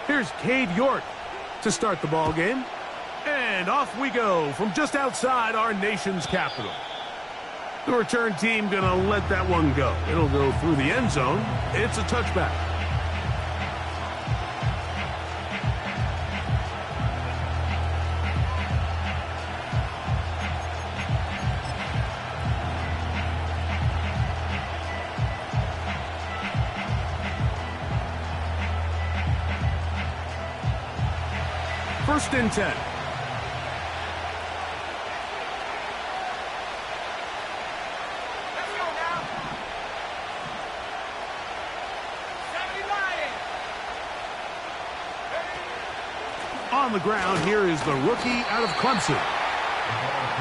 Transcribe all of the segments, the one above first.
Here's Cade York to start the ball game. And off we go from just outside our nation's capital. The return team going to let that one go. It'll go through the end zone. It's a touchback. First and 10. On the ground, here is the rookie out of Clemson.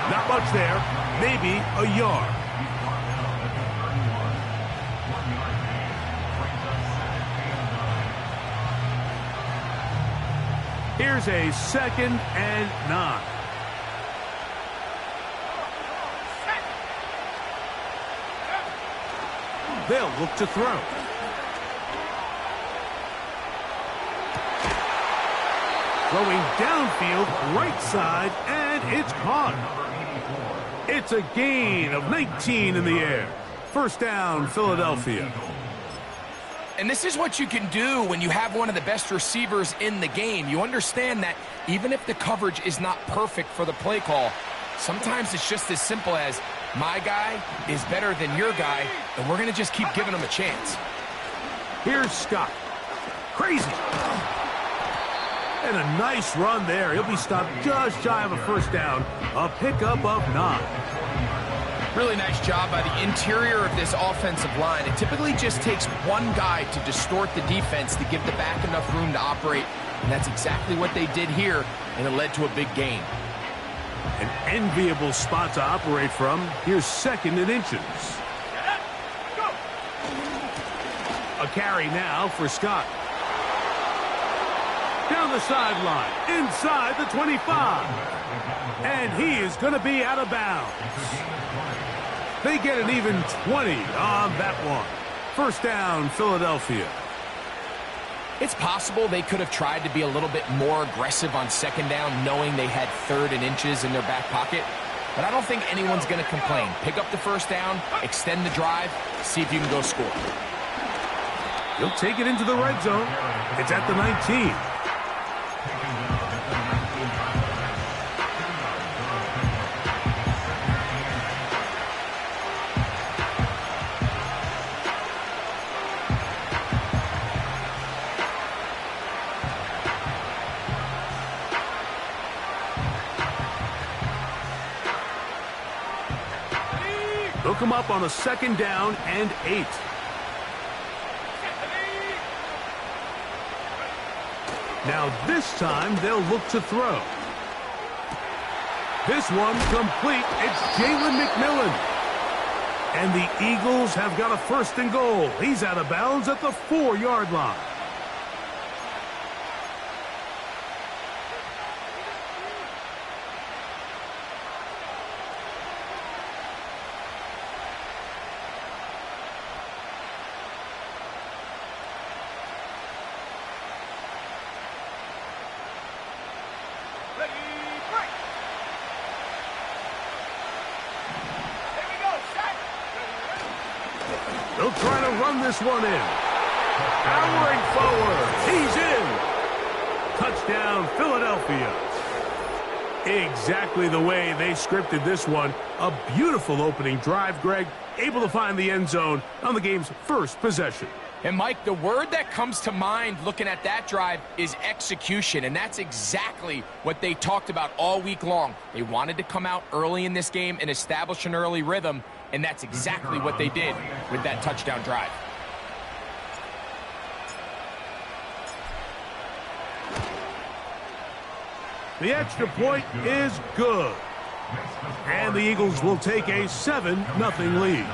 Not much there, maybe a yard. Here's a 2nd and 9. They'll look to throw. Throwing downfield, right side, and it's caught. It's a gain of 19 in the air. First down, Philadelphia. And this is what you can do when you have one of the best receivers in the game. You understand that even if the coverage is not perfect for the play call, sometimes it's just as simple as my guy is better than your guy, and we're going to just keep giving him a chance. Here's Scott. Crazy. And a nice run there. He'll be stopped just shy of a first down. A pickup of 9. Really nice job by the interior of this offensive line. It typically just takes one guy to distort the defense to give the back enough room to operate, and that's exactly what they did here, and it led to a big gain. An enviable spot to operate from. Here's 2nd and inches. A carry now for Scott. Down the sideline, inside the 25. And he is going to be out of bounds. They get an even 20 on that one. First down, Philadelphia. It's possible they could have tried to be a little bit more aggressive on 2nd down, knowing they had 3rd and inches in their back pocket. But I don't think anyone's going to complain. Pick up the first down, extend the drive, see if you can go score. He'll take it into the red zone. It's at the 19. They'll come up on a 2nd down and 8. Now this time they'll look to throw. This one complete. It's Jalen McMillan. And the Eagles have got a 1st and goal. He's out of bounds at the 4-yard line. They'll try to run this one in. Powering forward. He's in. Touchdown, Philadelphia. Exactly the way they scripted this one. A beautiful opening drive, Greg. Able to find the end zone on the game's first possession. And, Mike, the word that comes to mind looking at that drive is execution, and that's exactly what they talked about all week long. They wanted to come out early in this game and establish an early rhythm, and that's exactly what they did with that touchdown drive. The extra point is good. And the Eagles will take a 7-0 lead.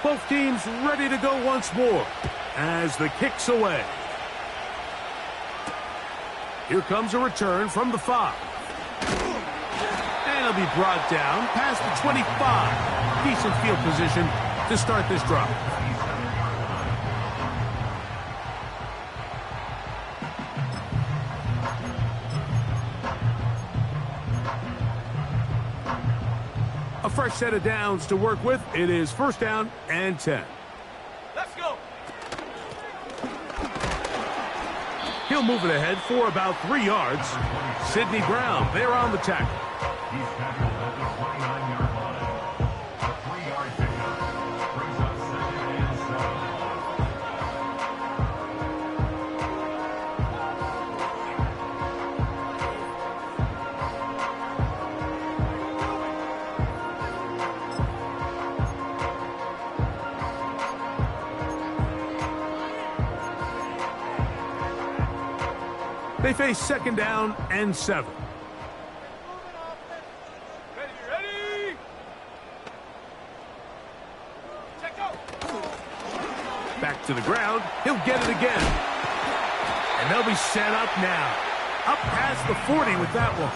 Both teams ready to go once more as the kick's away. Here comes a return from the 5. And he'll be brought down past the 25. Decent field position to start this drive. A fresh set of downs to work with. It is first down and 10. Let's go. He'll move it ahead for about 3 yards. Sidney Brown there on the tackle. He's tackled at the 29-yard line. A 3-yard pickup brings up 2nd and 7. They face 2nd down and 7. Ready. Check out. Back to the ground. He'll get it again. And they'll be set up now. Up past the 40 with that one.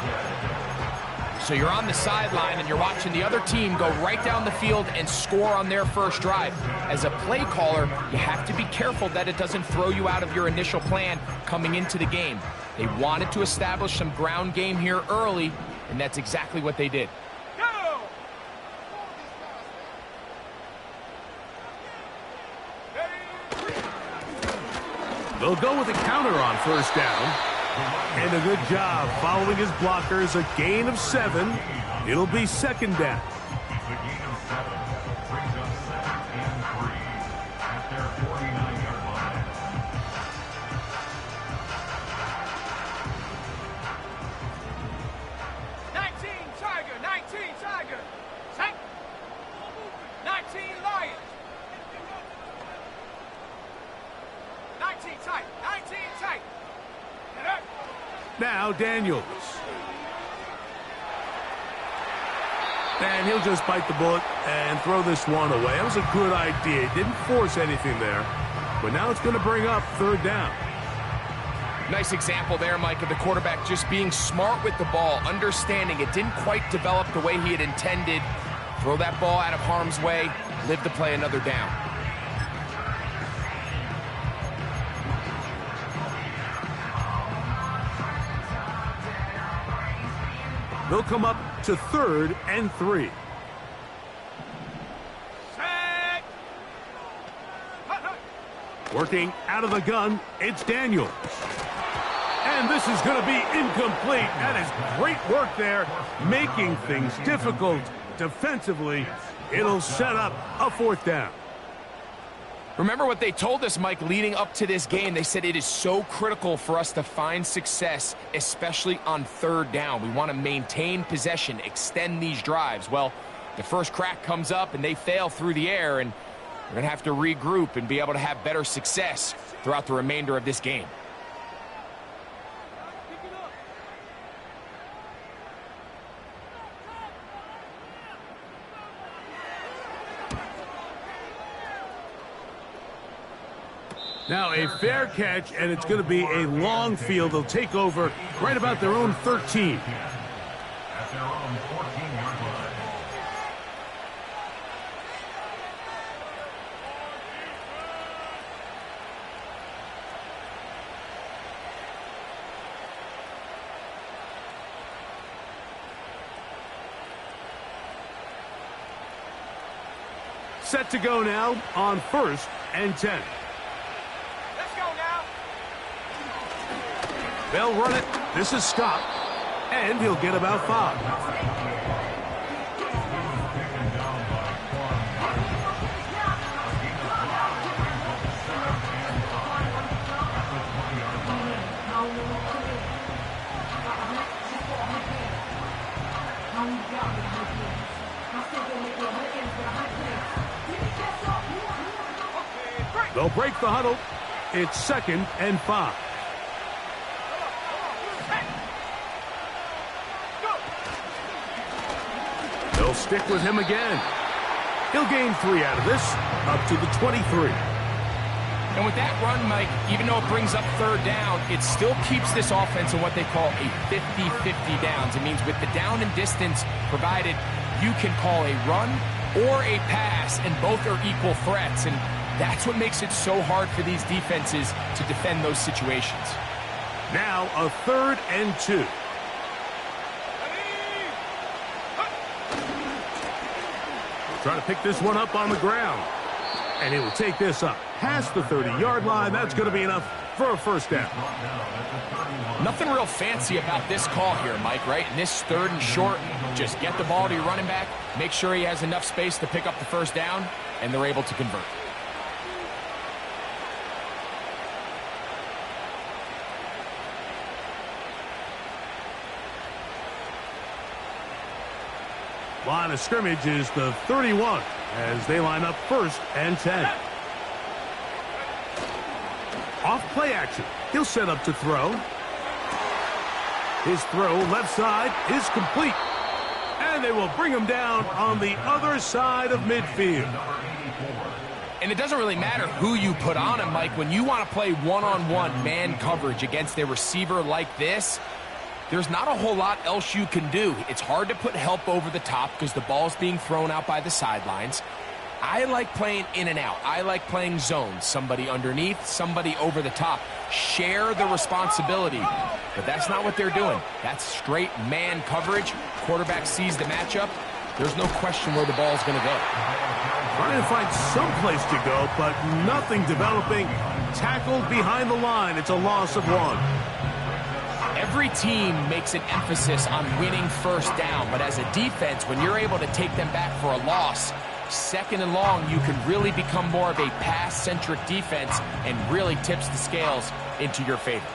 So you're on the sideline and you're watching the other team go right down the field and score on their first drive. As a play caller, you have to be careful that it doesn't throw you out of your initial plan coming into the game. They wanted to establish some ground game here early, and that's exactly what they did. Go. They'll go with a counter on first down. And a good job following his blockers. A gain of 7. It'll be 2nd down. The gain of 7 brings up 2nd and 3 at their 49-yard line. Tiger, 19 Tiger. Tank. 19 Lion. 19 tight. 19 tight. Now Daniels. And he'll just bite the bullet and throw this one away. That was a good idea. He didn't force anything there. But now it's going to bring up 3rd down. Nice example there, Mike, of the quarterback just being smart with the ball, understanding it didn't quite develop the way he had intended. Throw that ball out of harm's way, live to play another down. They'll come up to 3rd and 3. Set. Working out of the gun, it's Daniels. And this is going to be incomplete. That is great work there, making things difficult defensively. It'll set up a 4th down. Remember what they told us, Mike, leading up to this game. They said it is so critical for us to find success, especially on 3rd down. We want to maintain possession, extend these drives. Well, the first crack comes up and they fail through the air, and we're going to have to regroup and be able to have better success throughout the remainder of this game. Now a fair catch, and it's going to be a long field. They'll take over right about their own 13. At their own 14-yard line. Set to go now on 1st and 10. Let's go now. They'll run it. This is Scott. And he'll get about 5. They'll break the huddle. It's 2nd and 5. They'll stick with him again. He'll gain 3 out of this, up to the 23. And with that run, Mike, even though it brings up third down, it still keeps this offense in what they call a 50-50 downs. It means with the down and distance provided, you can call a run or a pass, and both are equal threats. And that's what makes it so hard for these defenses to defend those situations. Now a 3rd and 2. Trying to pick this one up on the ground. And he will take this up past the 30-yard line. That's going to be enough for a first down. Nothing real fancy about this call here, Mike, right? In this 3rd and short, just get the ball to your running back, make sure he has enough space to pick up the first down, and they're able to convert. Line of scrimmage is the 31 as they line up 1st and 10. Off play action. He'll set up to throw. His throw left side is complete. And they will bring him down on the other side of midfield. And it doesn't really matter who you put on him, Mike. When you want to play one-on-one man coverage against a receiver like this, there's not a whole lot else you can do. It's hard to put help over the top because the ball's being thrown out by the sidelines. I like playing in and out. I like playing zones. Somebody underneath, somebody over the top. Share the responsibility. But that's not what they're doing. That's straight man coverage. Quarterback sees the matchup. There's no question where the ball's going to go. Trying to find some place to go, but nothing developing. Tackled behind the line. It's a loss of 1. Every team makes an emphasis on winning first down, but as a defense, when you're able to take them back for a loss, 2nd and long, you can really become more of a pass-centric defense and really tips the scales into your favor.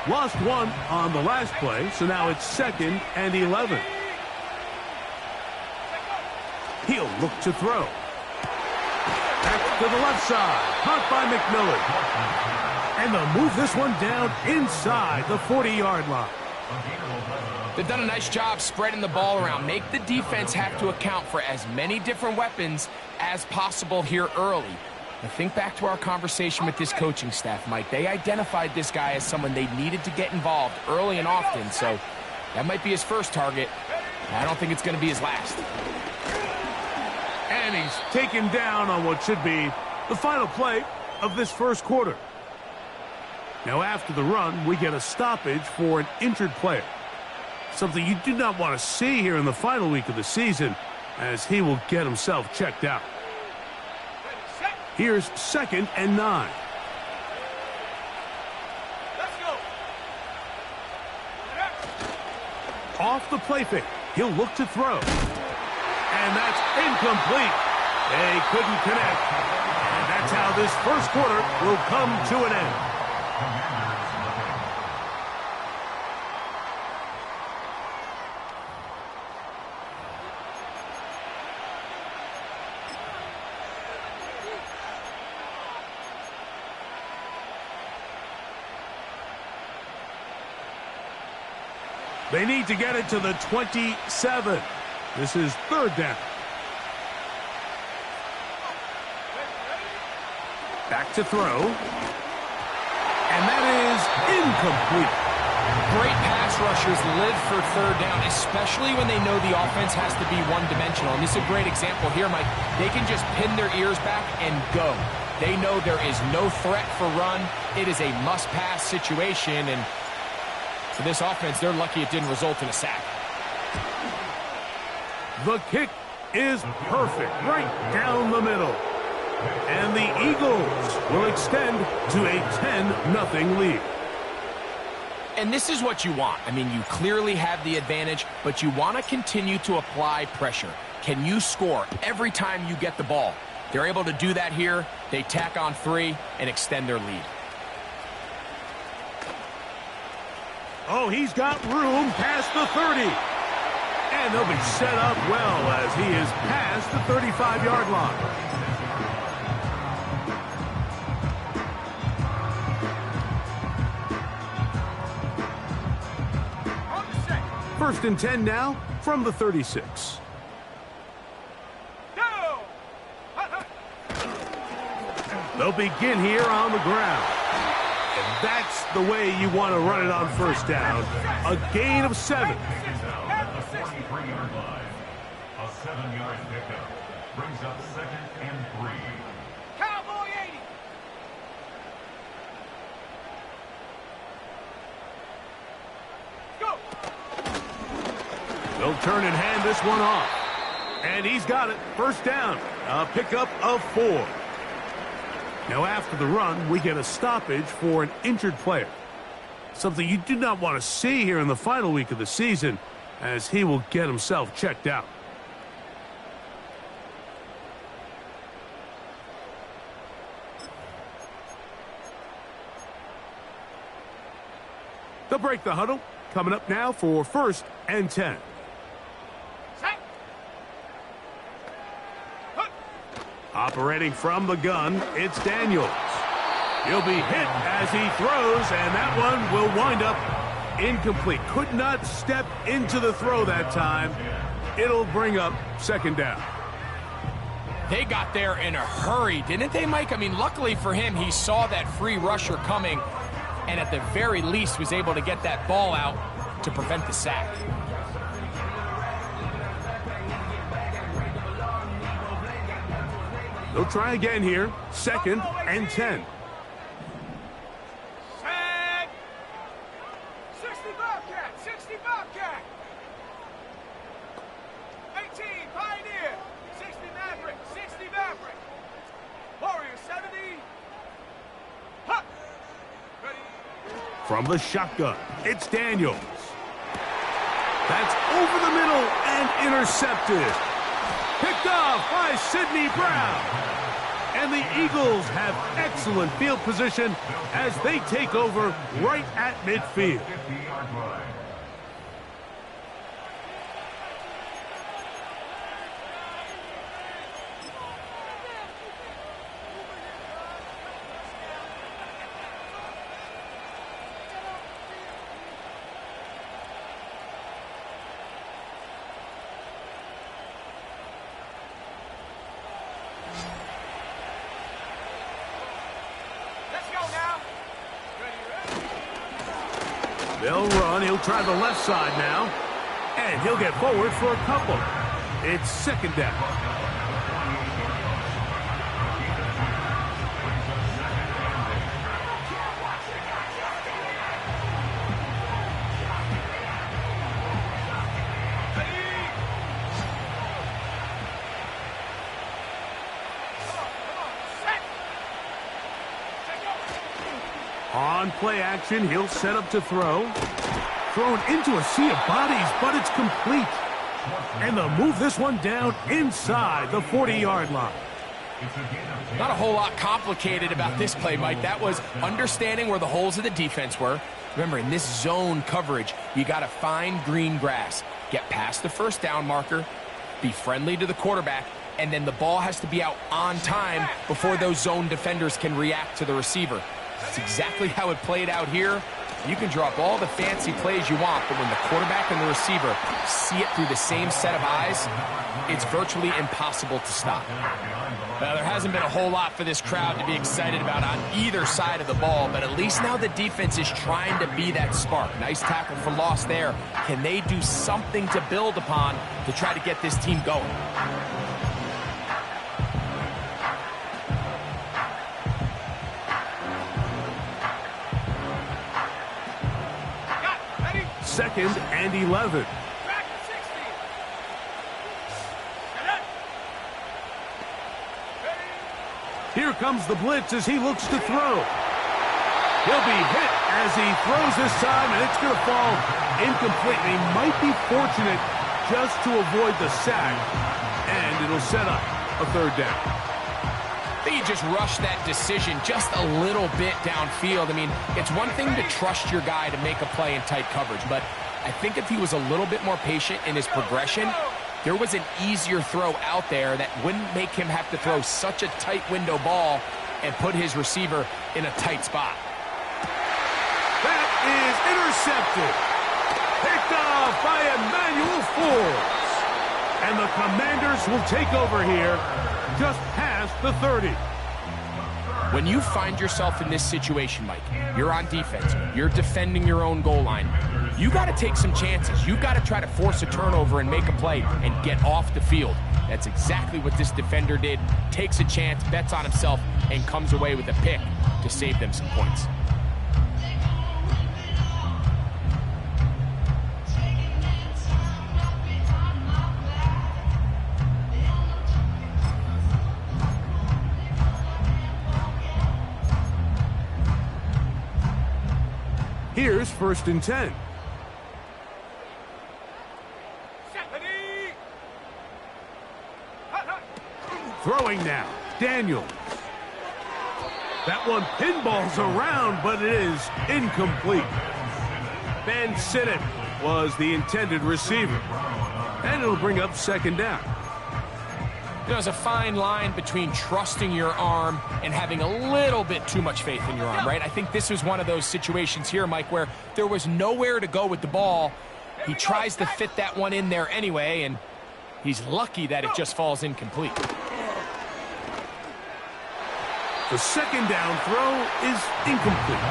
Lost 1 on the last play, so now it's 2nd and 11. He'll look to throw. Back to the left side. Caught by McMillan. And they'll move this one down inside the 40-yard line. They've done a nice job spreading the ball around. Make the defense have to account for as many different weapons as possible here early. Now think back to our conversation with this coaching staff, Mike. They identified this guy as someone they needed to get involved early and often, so that might be his first target. I don't think it's going to be his last. And he's taken down on what should be the final play of this first quarter. Now after the run, we get a stoppage for an injured player. Something you do not want to see here in the final week of the season, as he will get himself checked out. Here's 2nd and 9. Let's go. Off the play fake. He'll look to throw. And that's incomplete. They couldn't connect. And that's how this first quarter will come to an end. They need to get it to the 27. This is 3rd down. Back to throw. And that is incomplete. Great pass rushers live for 3rd down, especially when they know the offense has to be one-dimensional. And this is a great example here, Mike. They can just pin their ears back and go. They know there is no threat for run. It is a must-pass situation, and for this offense, they're lucky it didn't result in a sack. The kick is perfect, right down the middle. And the Eagles will extend to a 10-0 lead. And this is what you want. I mean, you clearly have the advantage, but you want to continue to apply pressure. Can you score every time you get the ball? They're able to do that here. They tack on 3 and extend their lead. Oh, he's got room past the 30. And they'll be set up well as he is past the 35-yard line. First and 10 now from the 36. They'll begin here on the ground. And that's the way you want to run it on first down. A gain of 7. At the 43-yard line. A 7-yard pickup brings up 2nd and 3. Cowboy 80. Go. They'll turn and hand this one off. And he's got it. First down. A pickup of 4. Now after the run, we get a stoppage for an injured player. Something you do not want to see here in the final week of the season, as he will get himself checked out. They'll break the huddle. Coming up now for 1st and 10. Set. Operating from the gun, it's Daniels. He'll be hit as he throws, and that one will wind up incomplete. Could not step into the throw that time. It'll bring up 2nd down. They got there in a hurry, didn't they, Mike? I mean, luckily for him, he saw that free rusher coming, and at the very least was able to get that ball out to prevent the sack. They'll try again here. 2nd and 10. Set. 60 Bobcat. 60 Bobcat. 18 Pioneer. 60 Maverick. 60 Maverick. Warrior 70. Huck. Ready. From the shotgun, it's Daniels. That's over the middle and intercepted. Picked off by Sidney Brown. And the Eagles have excellent field position as they take over right at midfield. 50-yard line. Let's go now. Ready, ready. They'll run. He'll try the left side now. And he'll get forward for a couple. It's 2nd down. On play action, he'll set up to throw. Thrown into a sea of bodies, but it's complete. And they'll move this one down inside the 40-yard line. Not a whole lot complicated about this play, Mike. That was understanding where the holes of the defense were. Remember, in this zone coverage, you got to find green grass. Get past the first down marker, be friendly to the quarterback, and then the ball has to be out on time before those zone defenders can react to the receiver. That's exactly how it played out here. You can draw up all the fancy plays you want, but when the quarterback and the receiver see it through the same set of eyes, it's virtually impossible to stop. Now, there hasn't been a whole lot for this crowd to be excited about on either side of the ball, but at least now the defense is trying to be that spark. Nice tackle for loss there. Can they do something to build upon to try to get this team going? Got it. Ready. 2nd and 11. Back to 60. Set up. Ready. Here comes the blitz as he looks to throw. He'll be hit as he throws this time, and it's going to fall incomplete. He might be fortunate just to avoid the sack, and it'll set up a 3rd down. I think he just rushed that decision just a little bit downfield. I mean, it's one thing to trust your guy to make a play in tight coverage, but I think if he was a little bit more patient in his progression, there was an easier throw out there that wouldn't make him have to throw such a tight window ball and put his receiver in a tight spot. That is intercepted. Picked off by Emmanuel Forbes. And the Commanders will take over here just past the 30. When you find yourself in this situation, Mike, you're on defense, you're defending your own goal line, you got to take some chances. You got to try to force a turnover and make a play and get off the field. That's exactly what this defender did. Takes a chance, bets on himself, and comes away with a pick to save them some points. Here's 1st and 10. Throwing now, Daniels. That one pinballs around, but it is incomplete. Ben Sinnott was the intended receiver. And it'll bring up 2nd down. There's a fine line between trusting your arm and having a little bit too much faith in your arm, right? I think this was one of those situations here, Mike, where there was nowhere to go with the ball. He tries to fit that one in there anyway, and he's lucky that it just falls incomplete. The 2nd down throw is incomplete.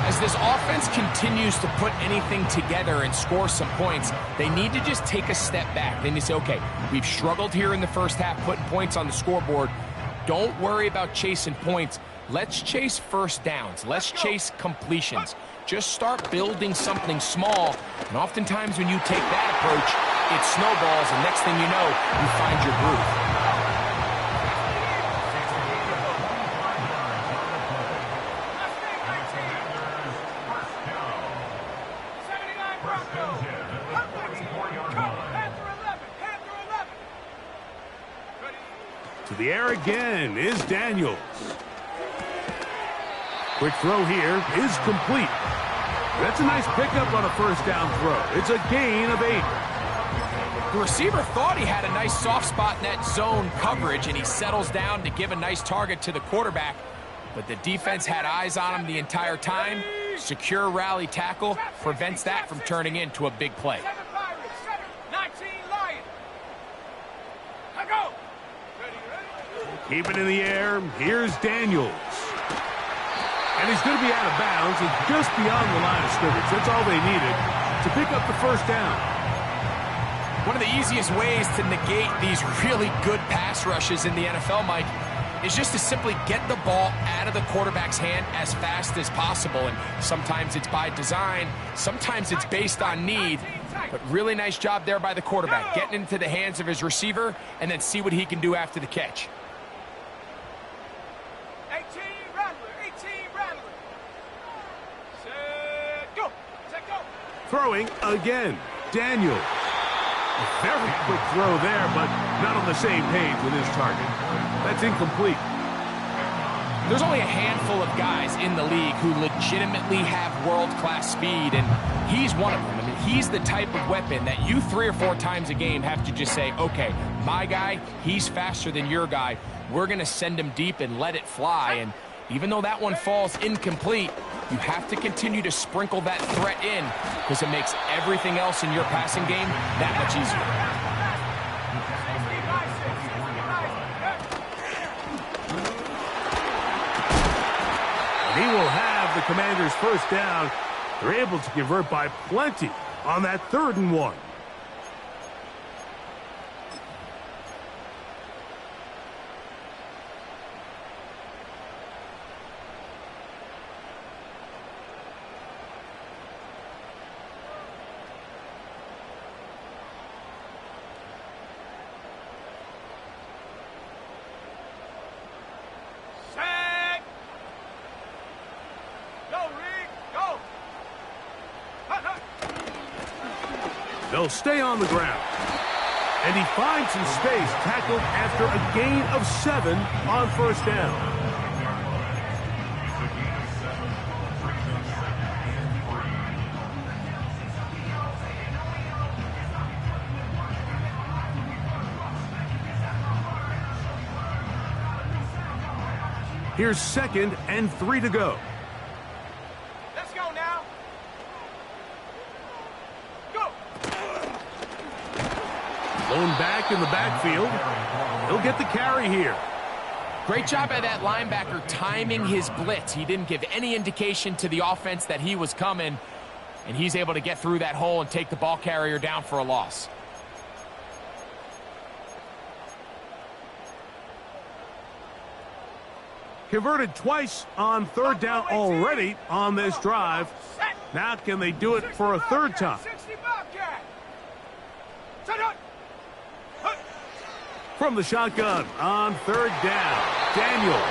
As this offense continues to put anything together and score some points, they need to just take a step back. They need to say, okay, we've struggled here in the first half putting points on the scoreboard. Don't worry about chasing points. Let's chase first downs. Let's chase completions. Just start building something small. And oftentimes when you take that approach, it snowballs, and next thing you know, you find your groove. To the air again is Daniels. Quick throw here is complete. That's a nice pickup on a 1st down throw. It's a gain of 8. The receiver thought he had a nice soft spot in that zone coverage, and he settles down to give a nice target to the quarterback. But the defense had eyes on him the entire time. Secure rally tackle prevents that from turning into a big play. 7 Pirates, 19 Lions. Now go. Keep it in the air. Here's Daniels. And he's going to be out of bounds. It's just beyond the line of scrimmage. That's all they needed to pick up the 1st down. One of the easiest ways to negate these really good pass rushes in the NFL, Mike, is just to simply get the ball out of the quarterback's hand as fast as possible. And sometimes it's by design, sometimes it's based on need. But really nice job there by the quarterback, getting into the hands of his receiver and then see what he can do after the catch. 18 Rattler, 18 Rattler. Set, go. Set, go. Throwing again, Daniels. A very quick throw there, but not on the same page with his target. That's incomplete. There's only a handful of guys in the league who legitimately have world-class speed, and he's one of them. I mean, he's the type of weapon that you 3 or 4 times a game have to just say, okay, my guy, he's faster than your guy. We're going to send him deep and let it fly. And even though that one falls incomplete, you have to continue to sprinkle that threat in because it makes everything else in your passing game that much easier. He will have the Commanders' 1st down. They're able to convert by plenty on that 3rd and 1. They'll stay on the ground. And he finds some space, tackled after a gain of 7 on 1st down. Here's 2nd and 3 to go. Let's go now. Go. Blown back in the backfield. He'll get the carry here. Great job by that linebacker timing his blitz. He didn't give any indication to the offense that he was coming, and he's able to get through that hole and take the ball carrier down for a loss. Converted twice on third down already on this drive. Now can they do it for a third time? 60 Bobcat. Set up. From the shotgun on third down, Daniels.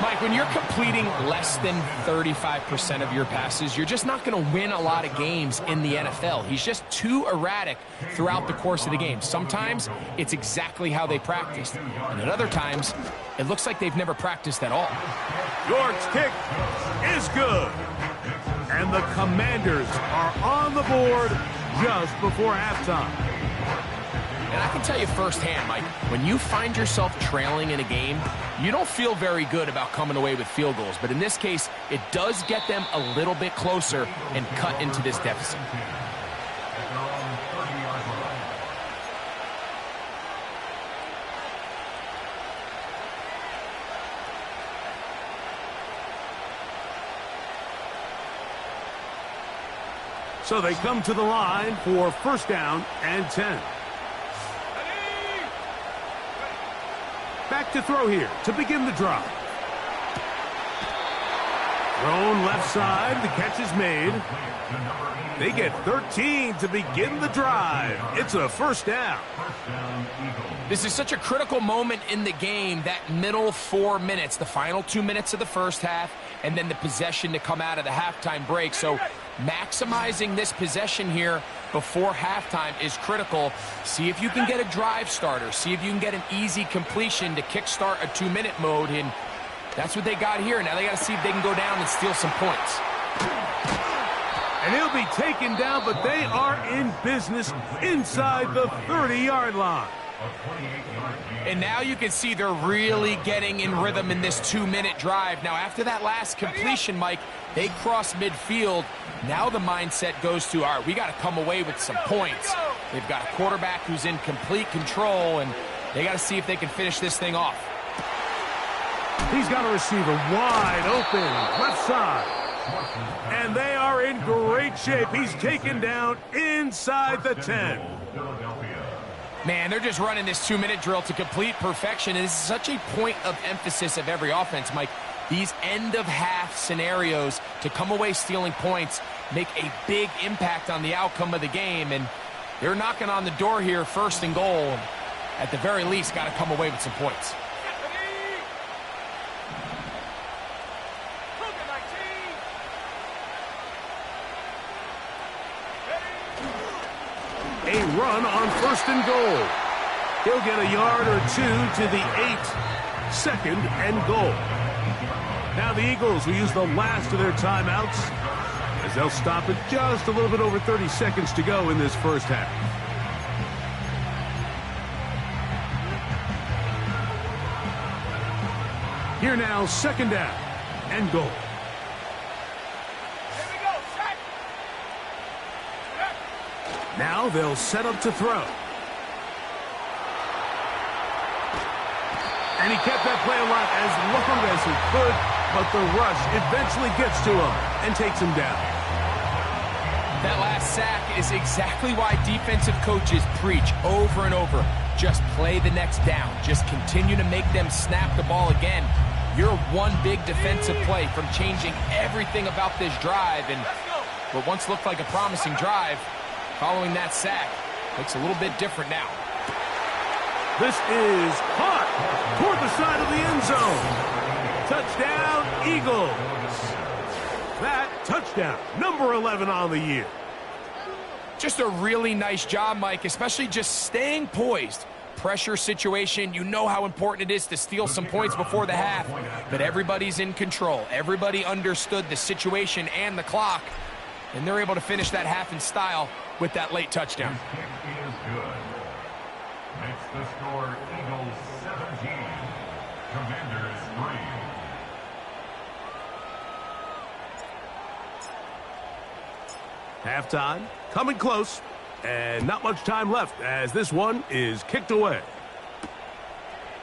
Mike, when you're completing less than 35% of your passes, you're just not going to win a lot of games in the NFL. He's just too erratic throughout the course of the game. Sometimes it's exactly how they practiced, and at other times it looks like they've never practiced at all. York's kick is good. And the Commanders are on the board just before halftime. And I can tell you firsthand, Mike, when you find yourself trailing in a game, you don't feel very good about coming away with field goals. But in this case, it does get them a little bit closer and cut into this deficit. So they come to the line for first down and 10. Back to throw here to begin the drive. Thrown left side. The catch is made. They get 13 to begin the drive. It's a first down. This is such a critical moment in the game, that middle 4 minutes, the final 2 minutes of the first half, and then the possession to come out of the halftime break. So maximizing this possession here before halftime is critical. See if you can get a drive starter. See if you can get an easy completion to kickstart a 2-minute mode, and that's what they got here. Now they got to see if they can go down and steal some points. And he'll be taken down, but they are in business inside the 30-yard line. And now you can see they're really getting in rhythm in this 2-minute drive. Now, after that last completion, Mike, they cross midfield. Now the mindset goes to, all right, we got to come away with some points. They've got a quarterback who's in complete control, and they got to see if they can finish this thing off. He's got a receiver wide open, left side. And they are in great shape. He's taken down inside the 10. Man, they're just running this 2-minute drill to complete perfection. And this is such a point of emphasis of every offense, Mike. These end-of-half scenarios to come away stealing points make a big impact on the outcome of the game. And they're knocking on the door here, first and goal. At the very least, got to come away with some points. A run on first and goal. He'll get a yard or two to the 8. Second and goal. Now the Eagles will use the last of their timeouts as they'll stop it just a little bit over 30 seconds to go in this first half. Here now, second down and goal. Now they'll set up to throw. And he kept that play alive as long as he could, but the rush eventually gets to him and takes him down. That last sack is exactly why defensive coaches preach over and over. Just play the next down. Just continue to make them snap the ball again. You're one big defensive play from changing everything about this drive, and what once looked like a promising drive, following that sack, looks a little bit different now. This is caught toward the side of the end zone. Touchdown, Eagles. That touchdown, number 11 on the year. Just a really nice job, Mike, especially just staying poised. Pressure situation, you know how important it is to steal some points before the half, but everybody's in control. Everybody understood the situation and the clock, and they're able to finish that half in style with that late touchdown. Kick is good. Makes the score Eagles 17, Commanders 3. Halftime, coming close, and not much time left as this one is kicked away.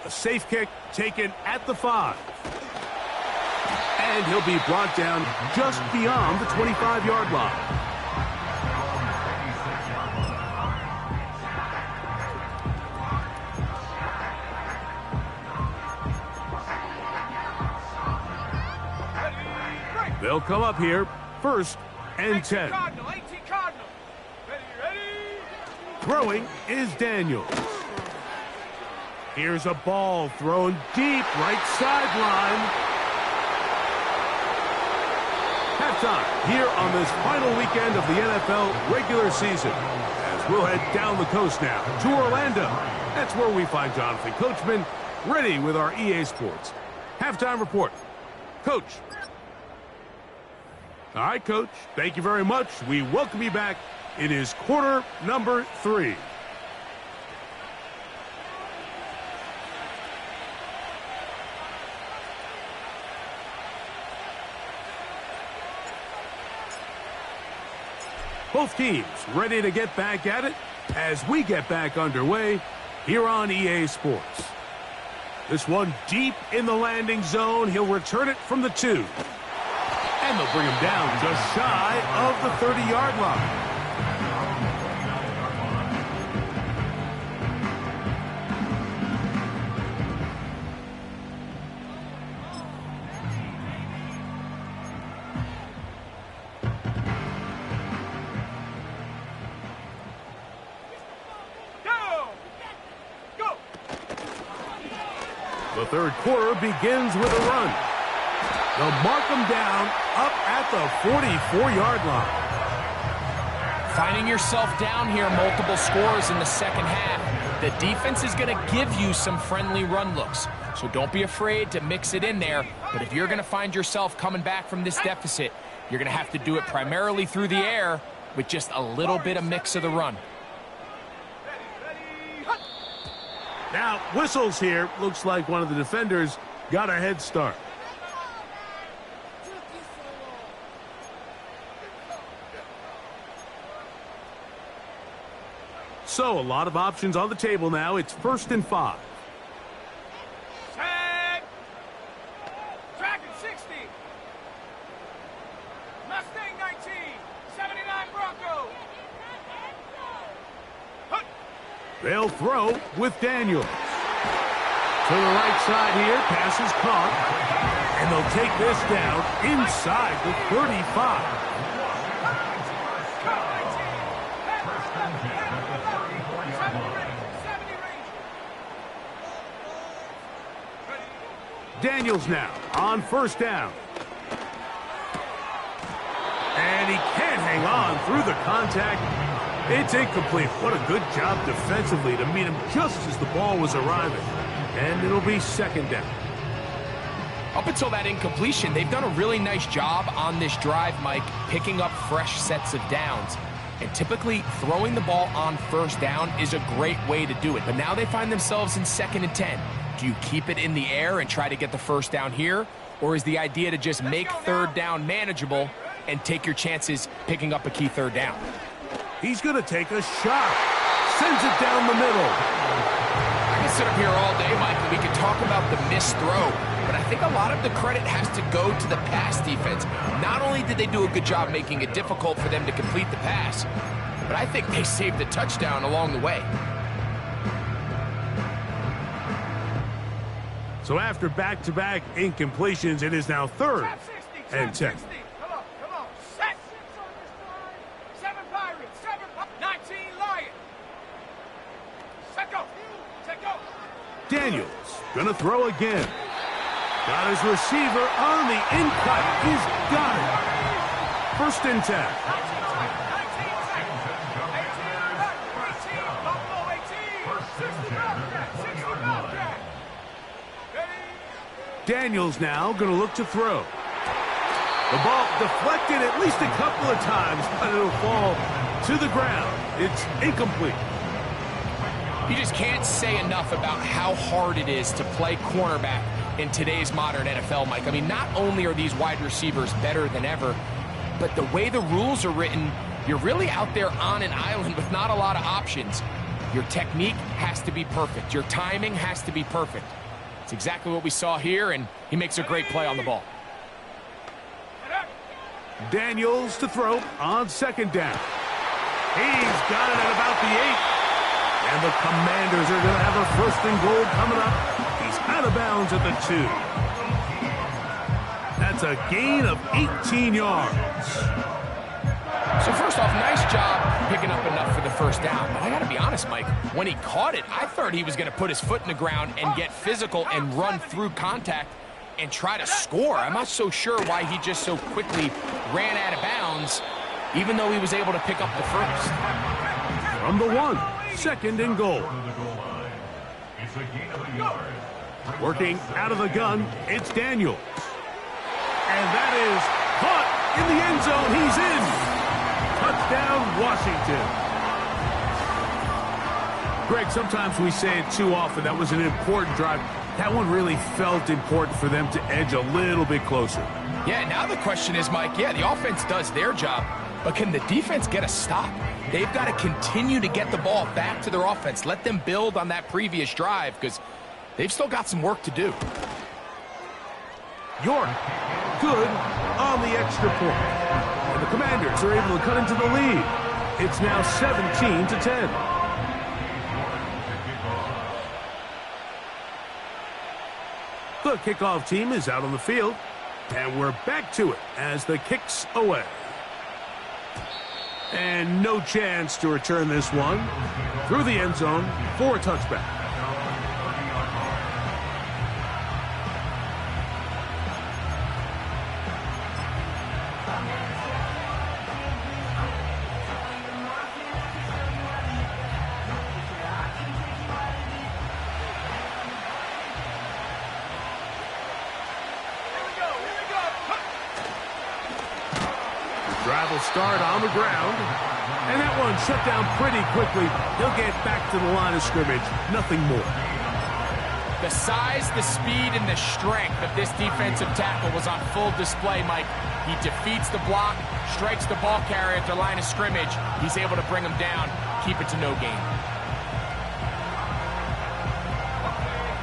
A safe kick taken at the 5. And he'll be brought down just beyond the 25-yard line. They'll come up here, 1st and 10. Throwing is Daniels. Here's a ball thrown deep, right sideline. Halftime here on this final weekend of the NFL regular season. As we'll head down the coast now to Orlando. That's where we find Jonathan Coachman ready with our EA Sports halftime report. Coach. All right, Coach. Thank you very much. We welcome you back. It is quarter number 3. Both teams ready to get back at it as we get back underway here on EA Sports. This one deep in the landing zone. He'll return it from the 2. And they'll bring him down just shy of the 30-yard line. The third quarter begins with a run. They'll mark him down up at the 44-yard line. Finding yourself down here, multiple scores in the second half. The defense is going to give you some friendly run looks, so don't be afraid to mix it in there. But if you're going to find yourself coming back from this deficit, you're going to have to do it primarily through the air with just a little bit of mix of the run. Now, whistles here. Looks like one of the defenders got a head start. So, a lot of options on the table now. It's 1st and 5. Set. Dragon 60. Mustang 19. 79 Bronco. They'll throw with Daniels. To the right side here, pass is caught. And they'll take this down inside the 35. Daniels now on 1st down. And he can't hang on through the contact. It's incomplete. What a good job defensively to meet him just as the ball was arriving. And it'll be 2nd down. Up until that incompletion, they've done a really nice job on this drive, Mike, picking up fresh sets of downs. And typically, throwing the ball on 1st down is a great way to do it. But now they find themselves in 2nd and 10. Do you keep it in the air and try to get the 1st down here? Or is the idea to just make 3rd down manageable and take your chances picking up a key 3rd down? He's going to take a shot. Sends it down the middle. I can sit up here all day, Mike, and we can talk about the missed throw. But I think a lot of the credit has to go to the pass defense. Not only did they do a good job making it difficult for them to complete the pass, but I think they saved the touchdown along the way. So after back-to-back incompletions, it is now 3rd and 10. Come on. Set. 7 Pirates. 19 Lion. Set go. Daniels gonna throw again. Got his receiver on the in-cut. He's got it. 1st and 10. Daniels now going to look to throw. The ball deflected at least a couple of times, but it'll fall to the ground. It's incomplete. You just can't say enough about how hard it is to play cornerback in today's modern NFL, Mike. I mean, not only are these wide receivers better than ever, but the way the rules are written, you're really out there on an island with not a lot of options. Your technique has to be perfect. Your timing has to be perfect. It's exactly what we saw here, and he makes a great play on the ball. Daniels to throw on second down. He's got it at about the 8. And the Commanders are going to have a 1st and goal coming up. He's out of bounds at the 2. That's a gain of 18 yards. So first off, nice job picking up enough for the 1st down. But I got to be honest, Mike, when he caught it, I thought he was going to put his foot in the ground and get physical and run through contact and try to score. I'm not so sure why he just so quickly ran out of bounds, even though he was able to pick up the 1st. From the 1, 2nd and goal. It's a gain of a yard. Working out of the gun, it's Daniels. And that is caught in the end zone. He's in. Touchdown, Washington. Greg, sometimes we say it too often. That was an important drive. That one really felt important for them to edge a little bit closer. Yeah, now the question is, Mike, yeah, the offense does their job, but can the defense get a stop? They've got to continue to get the ball back to their offense. Let them build on that previous drive because they've still got some work to do. York, good on the extra point. And the Commanders are able to cut into the lead. It's now 17-10. The kickoff team is out on the field, and we're back to it as the kick's away. And no chance to return this one through the end zone for a touchback. Drive will start on the ground. And that one shut down pretty quickly. He'll get back to the line of scrimmage. Nothing more. The size, the speed, and the strength of this defensive tackle was on full display, Mike. He defeats the block, strikes the ball carrier at the line of scrimmage. He's able to bring him down, keep it to no gain.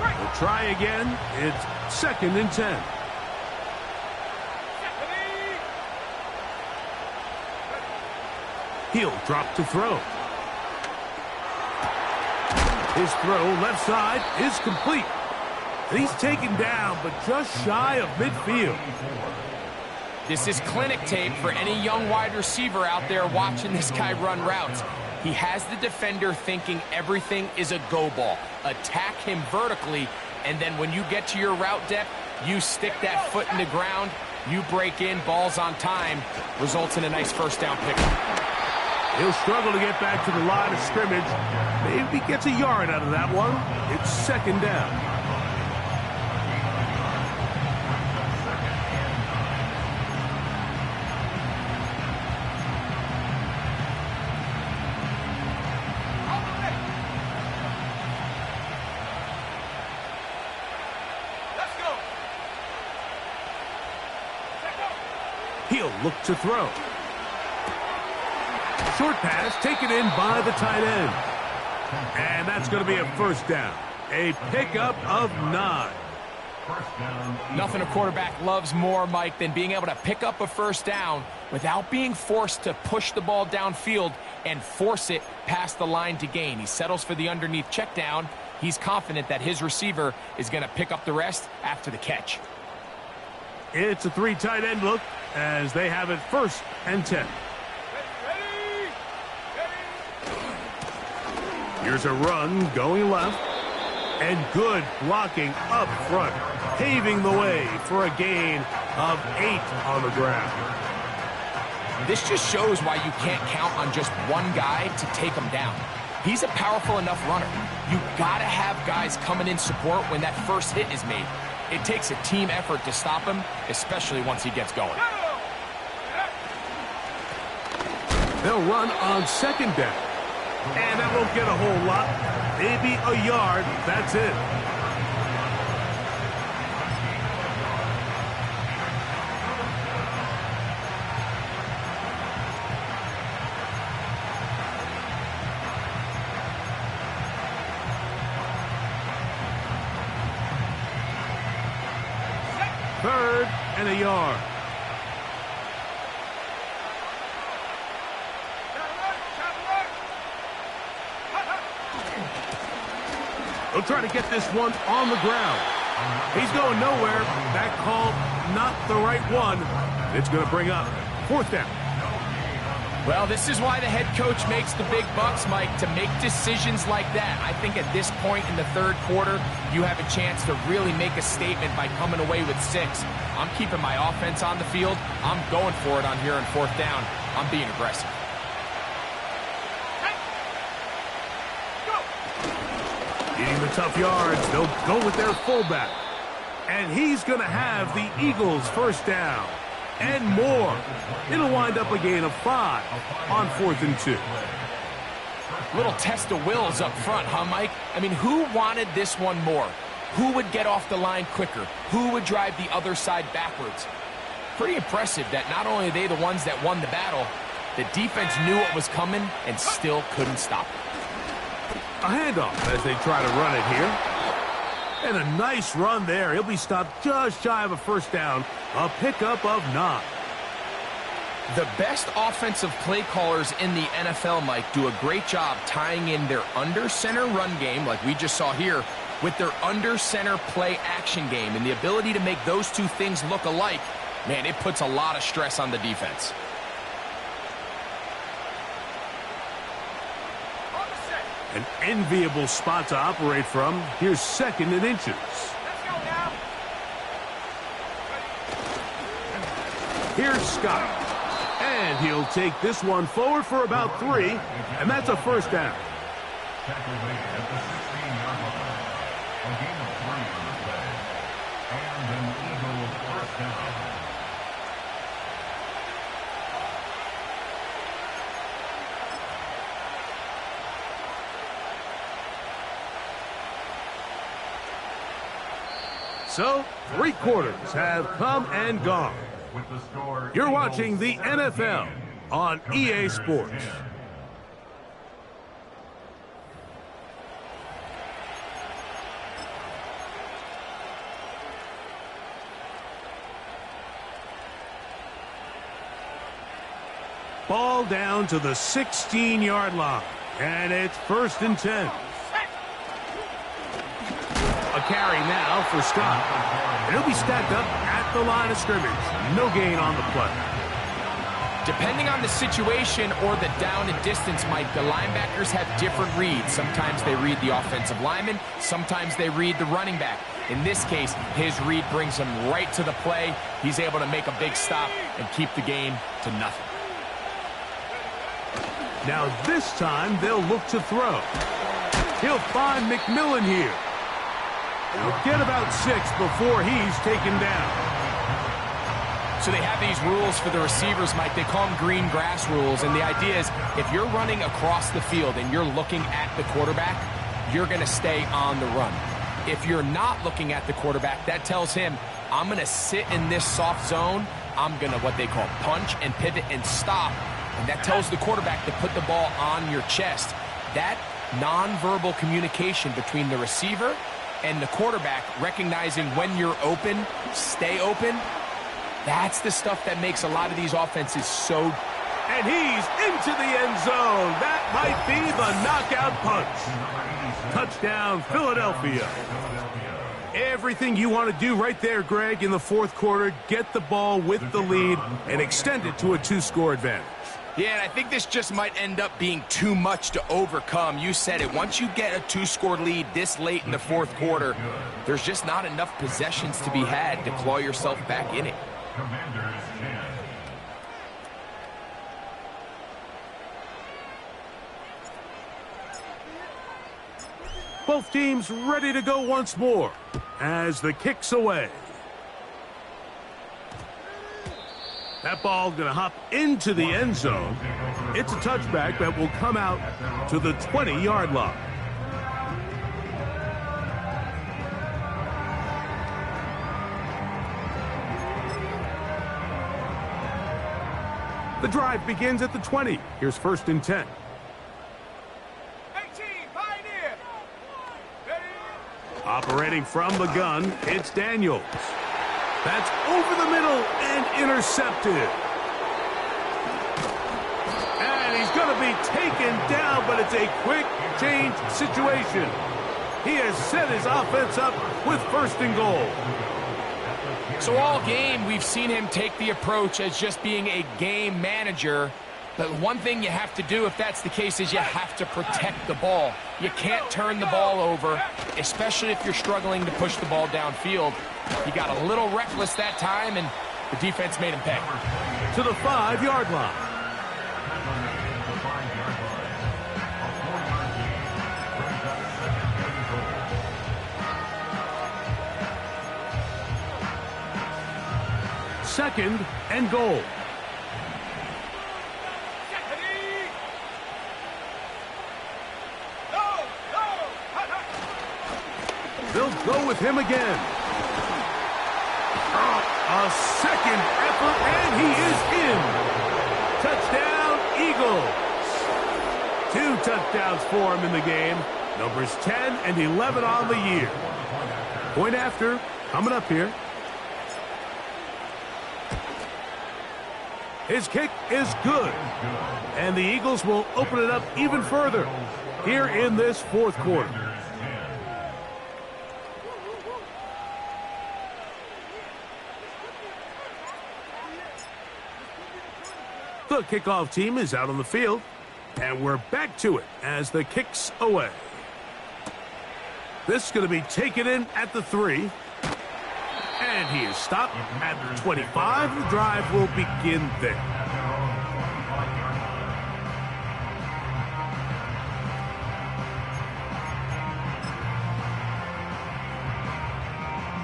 We'll try again. It's 2nd and 10. He'll drop to throw. His throw left side is complete. And he's taken down, but just shy of midfield. This is clinic tape for any young wide receiver out there watching this guy run routes. He has the defender thinking everything is a go ball. Attack him vertically, and then when you get to your route depth, you stick that foot in the ground, you break in, balls on time, results in a nice 1st down pickup. He'll struggle to get back to the line of scrimmage. Maybe gets a yard out of that one. It's 2nd down. Let's go. He'll look to throw. Short pass taken in by the tight end. And that's going to be a 1st down. A pickup of 9. Nothing a quarterback loves more, Mike, than being able to pick up a 1st down without being forced to push the ball downfield and force it past the line to gain. He settles for the underneath check down. He's confident that his receiver is going to pick up the rest after the catch. It's a 3 tight end look as they have it 1st and 10. Here's a run going left. And good blocking up front, paving the way for a gain of 8 on the ground. This just shows why you can't count on just one guy to take him down. He's a powerful enough runner. You gotta have guys coming in support when that 1st hit is made. It takes a team effort to stop him, especially once he gets going. They'll run on 2nd down. And that won't get a whole lot. Maybe a yard. That's it. 3rd and a yard. They'll try to get this one on the ground. He's going nowhere. That call, not the right one. It's going to bring up 4th down. Well, this is why the head coach makes the big bucks, Mike, to make decisions like that. I think at this point in the 3rd quarter, you have a chance to really make a statement by coming away with 6. I'm keeping my offense on the field. I'm going for it on here on 4th down. I'm being aggressive. Getting the tough yards, they'll go with their fullback. And he's going to have the Eagles 1st down. And more. It'll wind up a gain of 5 on 4th and 2. Little test of wills up front, huh, Mike? I mean, who wanted this one more? Who would get off the line quicker? Who would drive the other side backwards? Pretty impressive that not only are they the ones that won the battle, the defense knew what was coming and still couldn't stop it. A handoff as they try to run it here. And a nice run there. He'll be stopped just shy of a 1st down. A pickup of 9. The best offensive play callers in the NFL, Mike, do a great job tying in their under-center run game, like we just saw here, with their under-center play action game. And the ability to make those two things look alike, man, it puts a lot of stress on the defense. An enviable spot to operate from. Here's 2nd and inches. Let's go now. Here's Scott. And he'll take this one forward for about 3. And that's a 1st down. Calculated at the 16-yard line. A gain of 3 on the play. And an Eagles 1st down. So, 3 quarters have come and gone. With the score, You're Eagles watching the 17, NFL on EA Sports. 10. Ball down to the 16-yard line. And it's 1st and 10. A carry now for Scott. And he'll be stacked up at the line of scrimmage. No gain on the play. Depending on the situation or the down and distance, Mike, the linebackers have different reads. Sometimes they read the offensive lineman. Sometimes they read the running back. In this case, his read brings him right to the play. He's able to make a big stop and keep the game to nothing. Now this time they'll look to throw. He'll find McMillan here. He'll get about 6 before he's taken down. So they have these rules for the receivers, Mike. They call them green grass rules. And the idea is if you're running across the field and you're looking at the quarterback, you're going to stay on the run. If you're not looking at the quarterback, that tells him, I'm going to sit in this soft zone. I'm going to what they call punch and pivot and stop. And that tells the quarterback to put the ball on your chest. That nonverbal communication between the receiver and the quarterback, recognizing when you're open, stay open, that's the stuff that makes a lot of these offenses so... And he's into the end zone. That might be the knockout punch. Touchdown, Philadelphia. Everything you want to do right there, Greg, in the 4th quarter, get the ball with the lead and extend it to a 2-score advantage. Yeah, and I think this just might end up being too much to overcome. You said it. Once you get a 2-score lead this late in the 4th quarter, there's just not enough possessions to be had to claw yourself back in it. Commanders 10. Both teams ready to go once more as the kick's away. That ball going to hop into the end zone. It's a touchback that will come out to the 20-yard line. The drive begins at the 20. Here's 1st and 10. 18, Pioneer. Ready? Operating from the gun, it's Daniels. That's over the middle and intercepted. And he's going to be taken down, but it's a quick change situation. He has set his offense up with 1st and goal. So all game, we've seen him take the approach as just being a game manager. But one thing you have to do if that's the case is you have to protect the ball. You can't turn the ball over, especially if you're struggling to push the ball downfield. He got a little reckless that time, and the defense made him pay. To the 5-yard line. Second and goal. They'll go with him again. A second effort, and he is in. Touchdown, Eagles. 2 touchdowns for him in the game. Numbers 10 and 11 on the year. Point after, coming up here. His kick is good. And the Eagles will open it up even further here in this 4th quarter. The kickoff team is out on the field, and we're back to it as the kick's away. This is going to be taken in at the 3. And he is stopped at the 25. The drive will begin there.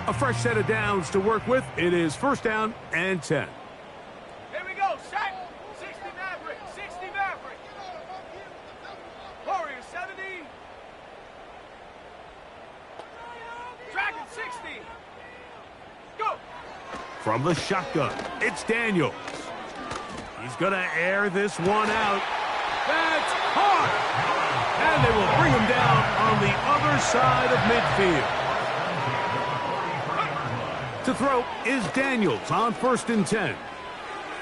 A fresh set of downs to work with. It is 1st down and 10. Here we go, set. 60 Maverick, 60 Maverick. Warrior 70. Dragon 60. Go. From the shotgun, it's Daniels. He's going to air this one out. That's hard. And they will bring him down on the other side of midfield. To throw is Daniels on 1st and 10.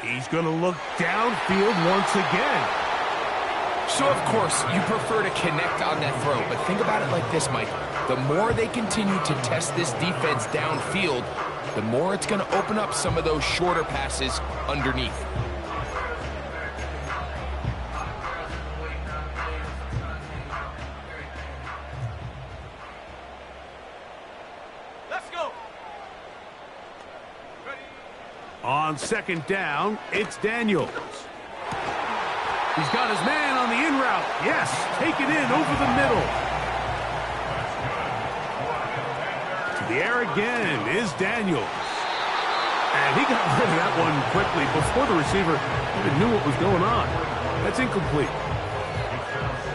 He's going to look downfield once again. So, of course, you prefer to connect on that throw, but think about it like this, Mike. The more they continue to test this defense downfield, the more it's going to open up some of those shorter passes underneath. Let's go. On 2nd down, it's Daniels. He's got his man on the in route. Yes, take it in over the middle. To the air again is Daniels. And he got rid of that one quickly before the receiver even knew what was going on. That's incomplete.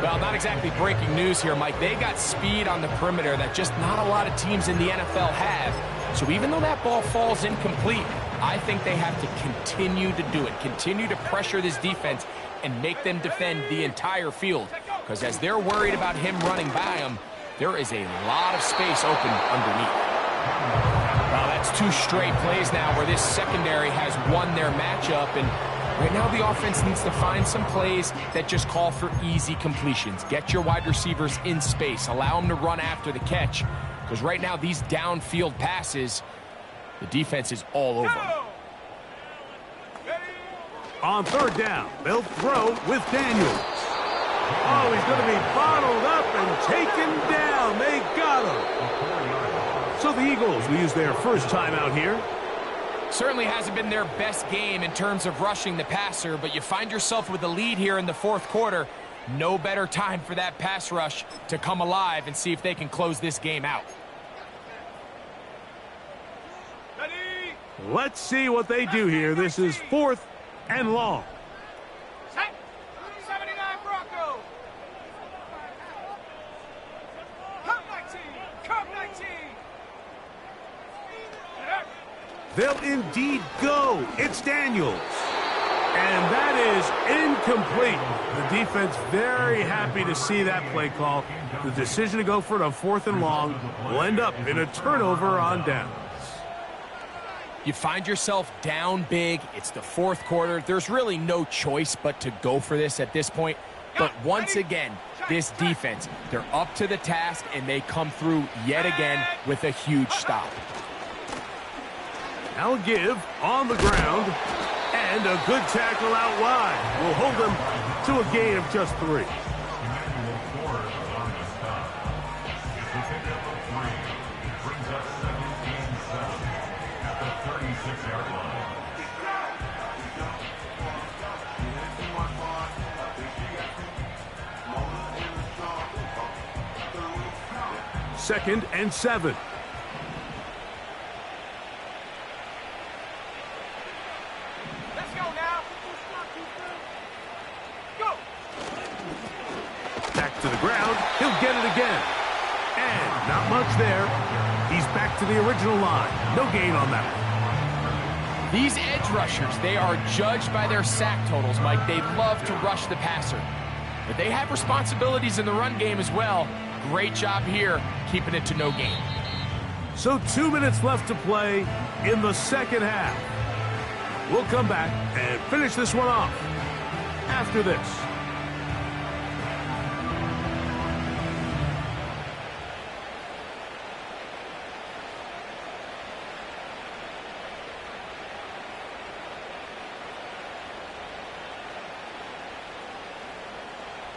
Well, not exactly breaking news here, Mike. They got speed on the perimeter that just not a lot of teams in the NFL have. So even though that ball falls incomplete, I think they have to continue to do it, continue to pressure this defense and make them defend the entire field. Because as they're worried about him running by them, there is a lot of space open underneath. Well, that's 2 straight plays now where this secondary has won their matchup, and right now the offense needs to find some plays that just call for easy completions. Get your wide receivers in space. Allow them to run after the catch, because right now these downfield passes, the defense is all over them. On 3rd down, they'll throw with Daniels. Oh, he's going to be bottled up and taken down. They got him. So the Eagles will use their first timeout here. Certainly hasn't been their best game in terms of rushing the passer, but you find yourself with a lead here in the 4th quarter. No better time for that pass rush to come alive and see if they can close this game out. Let's see what they do here. This is 4th and long. Set. 79 Bronco. Come 19. Come 19. They'll indeed go. It's Daniels. And that is incomplete. The defense very happy to see that play call. The decision to go for it on 4th and long will end up in a turnover on downs. You find yourself down big. It's the fourth quarter. There's really no choice but to go for this at this point. But once again, this defense, they're up to the task, and they come through yet again with a huge stop. Now give on the ground, and a good tackle out wide will hold them to a gain of just 3. Emmanuel Forbes on the stop. It's a pickup of 3. Brings up 17-7 at the 36-yard line. Second and 7. Let's go now. Go. Back to the ground. He'll get it again. And not much there. He's back to the original line. No gain on that one. These edge rushers, they are judged by their sack totals, Mike. They love to rush the passer. But they have responsibilities in the run game as well. Great job here, keeping it to no gain. So 2 minutes left to play in the second half. We'll come back and finish this one off after this.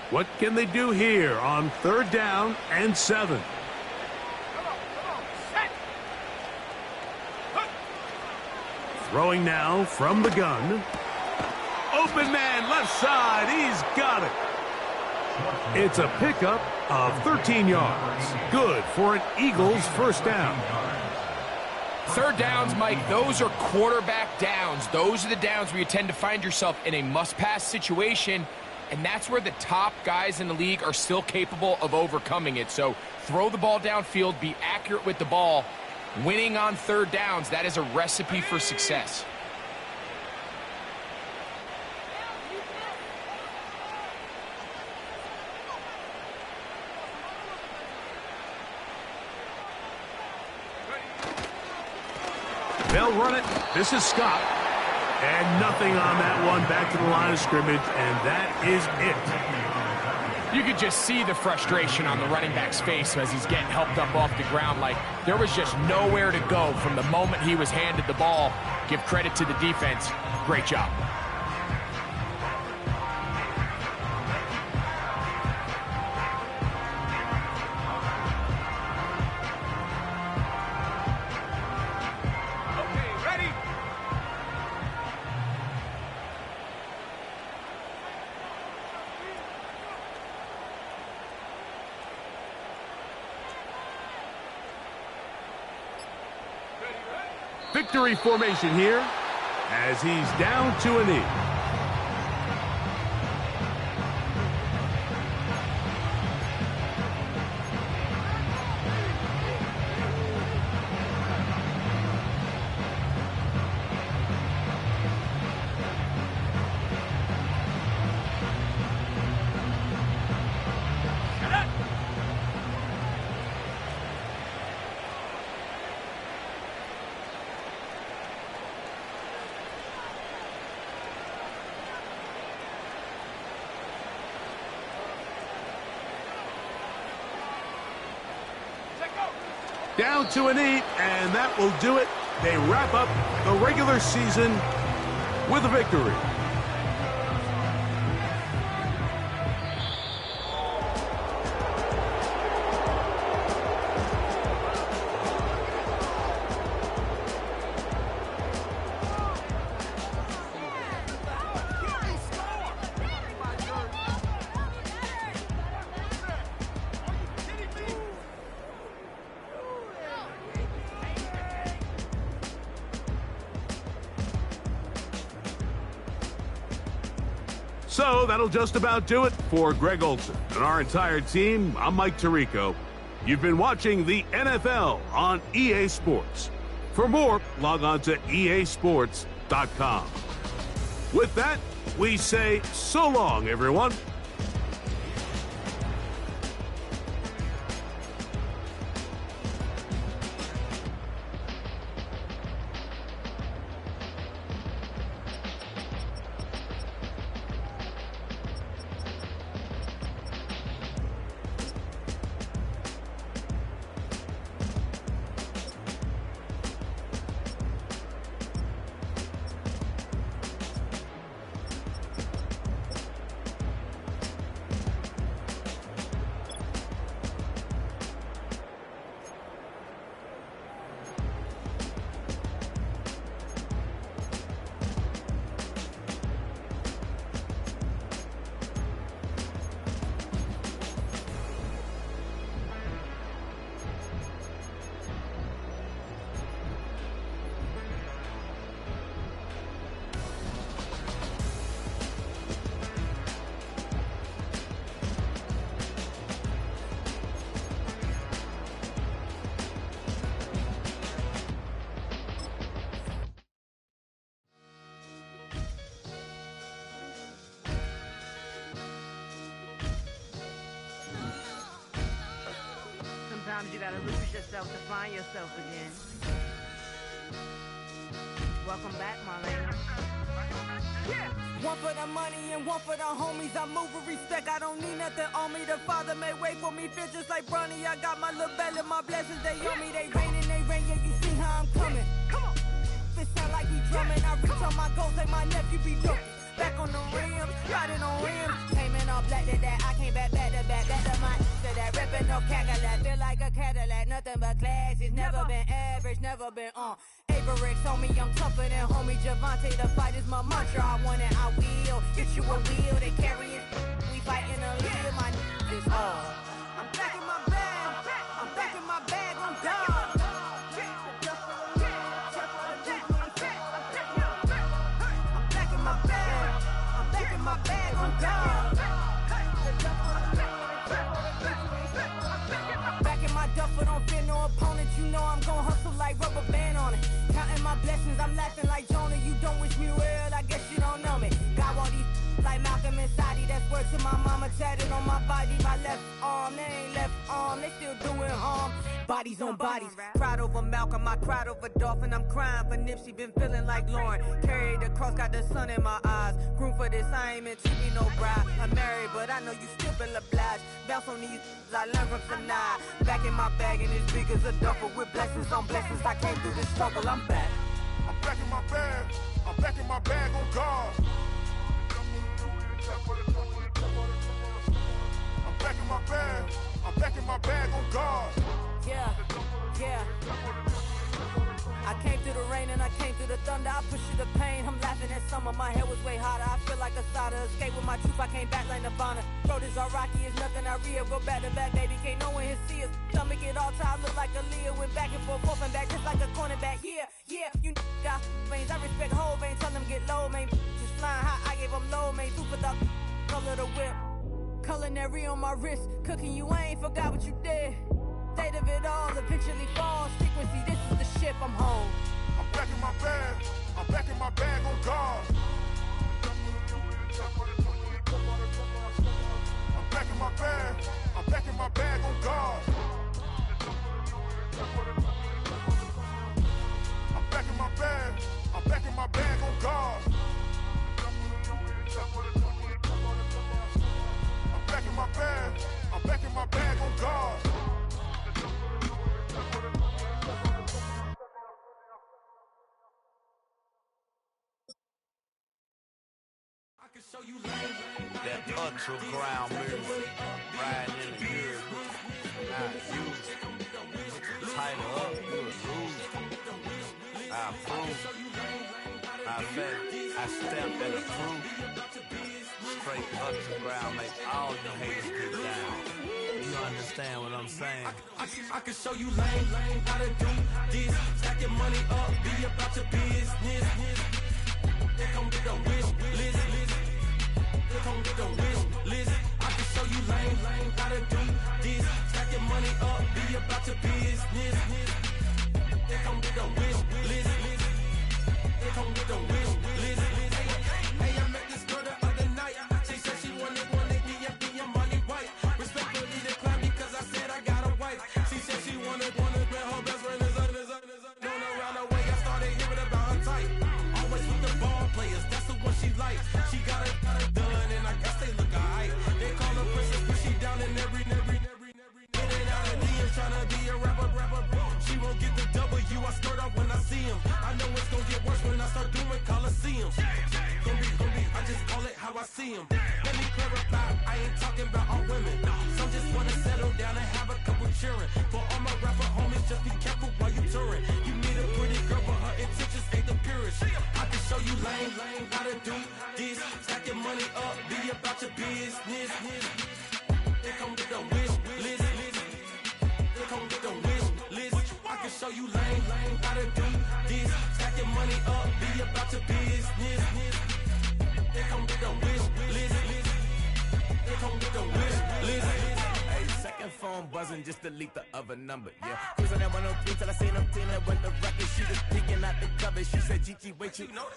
What can they do here on 3rd down and 7? Come on. Set. Throwing now from the gun. Open man left side. He's got it. It's a pickup of 13 yards. Good for an Eagles first down. 3rd downs, Mike, those are quarterback downs. Those are the downs where you tend to find yourself in a must-pass situation, and that's where the top guys in the league are still capable of overcoming it. So throw the ball downfield, be accurate with the ball. Winning on 3rd downs, that is a recipe for success. They'll run it. This is Scott. And nothing on that one. Back to the line of scrimmage, and that is it. You could just see the frustration on the running back's face as he's getting helped up off the ground. Like, there was just nowhere to go from the moment he was handed the ball. Give credit to the defense. Great job. Okay, ready? Victory formation here as he's down to a knee. Down to a knee, and that will do it. They wrap up the regular season with a victory. So that'll just about do it for Greg Olsen and our entire team. I'm Mike Tirico. You've been watching the NFL on EA Sports. For more, log on to easports.com. With that, we say so long, everyone. you gotta lose yourself to find yourself again. Welcome back, Marlena. Yeah. One for the money and one for the homies. I move with respect, I don't need nothing on me. The Father may wait for me, feel just like Bronny. I got my little belly, my blessings, they on me. They rain, yeah, you see how I'm coming. Come on. It sound like we drumming. I reach on my goals like my nephew be dope. Back on the rims, riding on rims. Came in all black to that, I came back to my to that. Ripping no Cadillac, feel like a Cadillac. Nothing but class, it's never been average, never been on. Averix on me, I'm tougher than homie Javante. The fight is my mantra, I want it, I will. Get you a wheel, they carry it. We fighting a little, my is hard. I'm back in my bag, I'm back in my bag, I'm gone. My bag on God. Back in my duffel, don't fear no opponent. You know I'm gon' hustle like rubber band on it. Counting my blessings, I'm laughing like Jonah. You don't wish me well, I guess you don't know me. Got all these like Malcolm and Sadie. That's word to my mama, tatted on my body. My left arm, they ain't left arm, they still doing harm. Bodies on bodies, cried over Malcolm, I cried over Dolphin. I'm crying for Nipsey, been feeling like Lauren. Carried the cross, got the sun in my eyes. Room for this, I ain't meant to be no bride. I'm married, but I know you still feel obliged. Bounce on these, I learned from Sanaa. Back in my bag, and it's big as a duffel. With blessings on blessings, I came through this struggle, I'm back. I'm back in my bag, I'm back in my bag on God. I'm back in my bag, I'm back in my bag on God. Yeah. I came through the rain and I came through the thunder. I pushed through the pain, I'm laughing at summer. My hair was way hotter, I feel like a soda. Escape with my truth, I came back like Nirvana. Road is all rocky, it's nothing I real. Go back to back, baby, can't no one here see us. Stomach it all time, look like a Leah. Went back and forth and back, just like a cornerback. Yeah, you got veins, I respect whole veins. Tell them get low, man. Just flying high, I gave them low, man. Two for the color of the whip. Culinary on my wrist, cooking you, I ain't forgot what you did. State of it all, eventually falls. Frequency, this is the ship, I'm home. I'm back in my bag, I'm back in my bag on God. I'm back in my bag, I'm back in my bag on God. I'm back in my bag, I'm back in my bag on God. I'm back in my bag, I'm back in my bag on God. I can show you that underground music, riding in the good, not used. Tighten up, you'll lose. I approve. I bet, I stamp and approve. Straight underground, make all the haters get down. You understand what I'm saying? I can show you lame, how to do this. Stack your money up, be about your business. They come get the wish list. They come get the wish list. I can show you lame, how to do this. Stack your money up, be about your business. They come get the wish list. They come get the wish list. Hey, I met this girl the other night. She said she wanted me and being money white. Respectfully declined because I said I got a wife. She said she wanted man, her best friend is going around the way. I started hearing about her type. Always with the ball players, that's the one she likes. She got it done, and I guess they look alright. They call her princess, but she down in every. In and out of DMs, tryna be a rapper. She won't get the W, I skirt off when I see him. I know it's gonna get worse when I start doing Coliseums. Gonna be, I just call it how I see him. Let me clarify, I ain't talking about all women. Some just wanna settle down and have a couple cheering. For all my rapper homies, just be careful while you touring. You meet a pretty girl, but her intentions ain't the purest. I can show you lame, how to do this. Stack your money up, be about your business. They come get the wish list. They come get the wish list. I can show you lame, how to do this. Stack your money up, be about your business. They come get the wish list. They come get the wish list. Hey, second phone buzzing, just delete the other number, yeah. Cruising at 103 till I seen them cleaning with the record. She was peeking out the cover. She said, Gigi, wait, you know.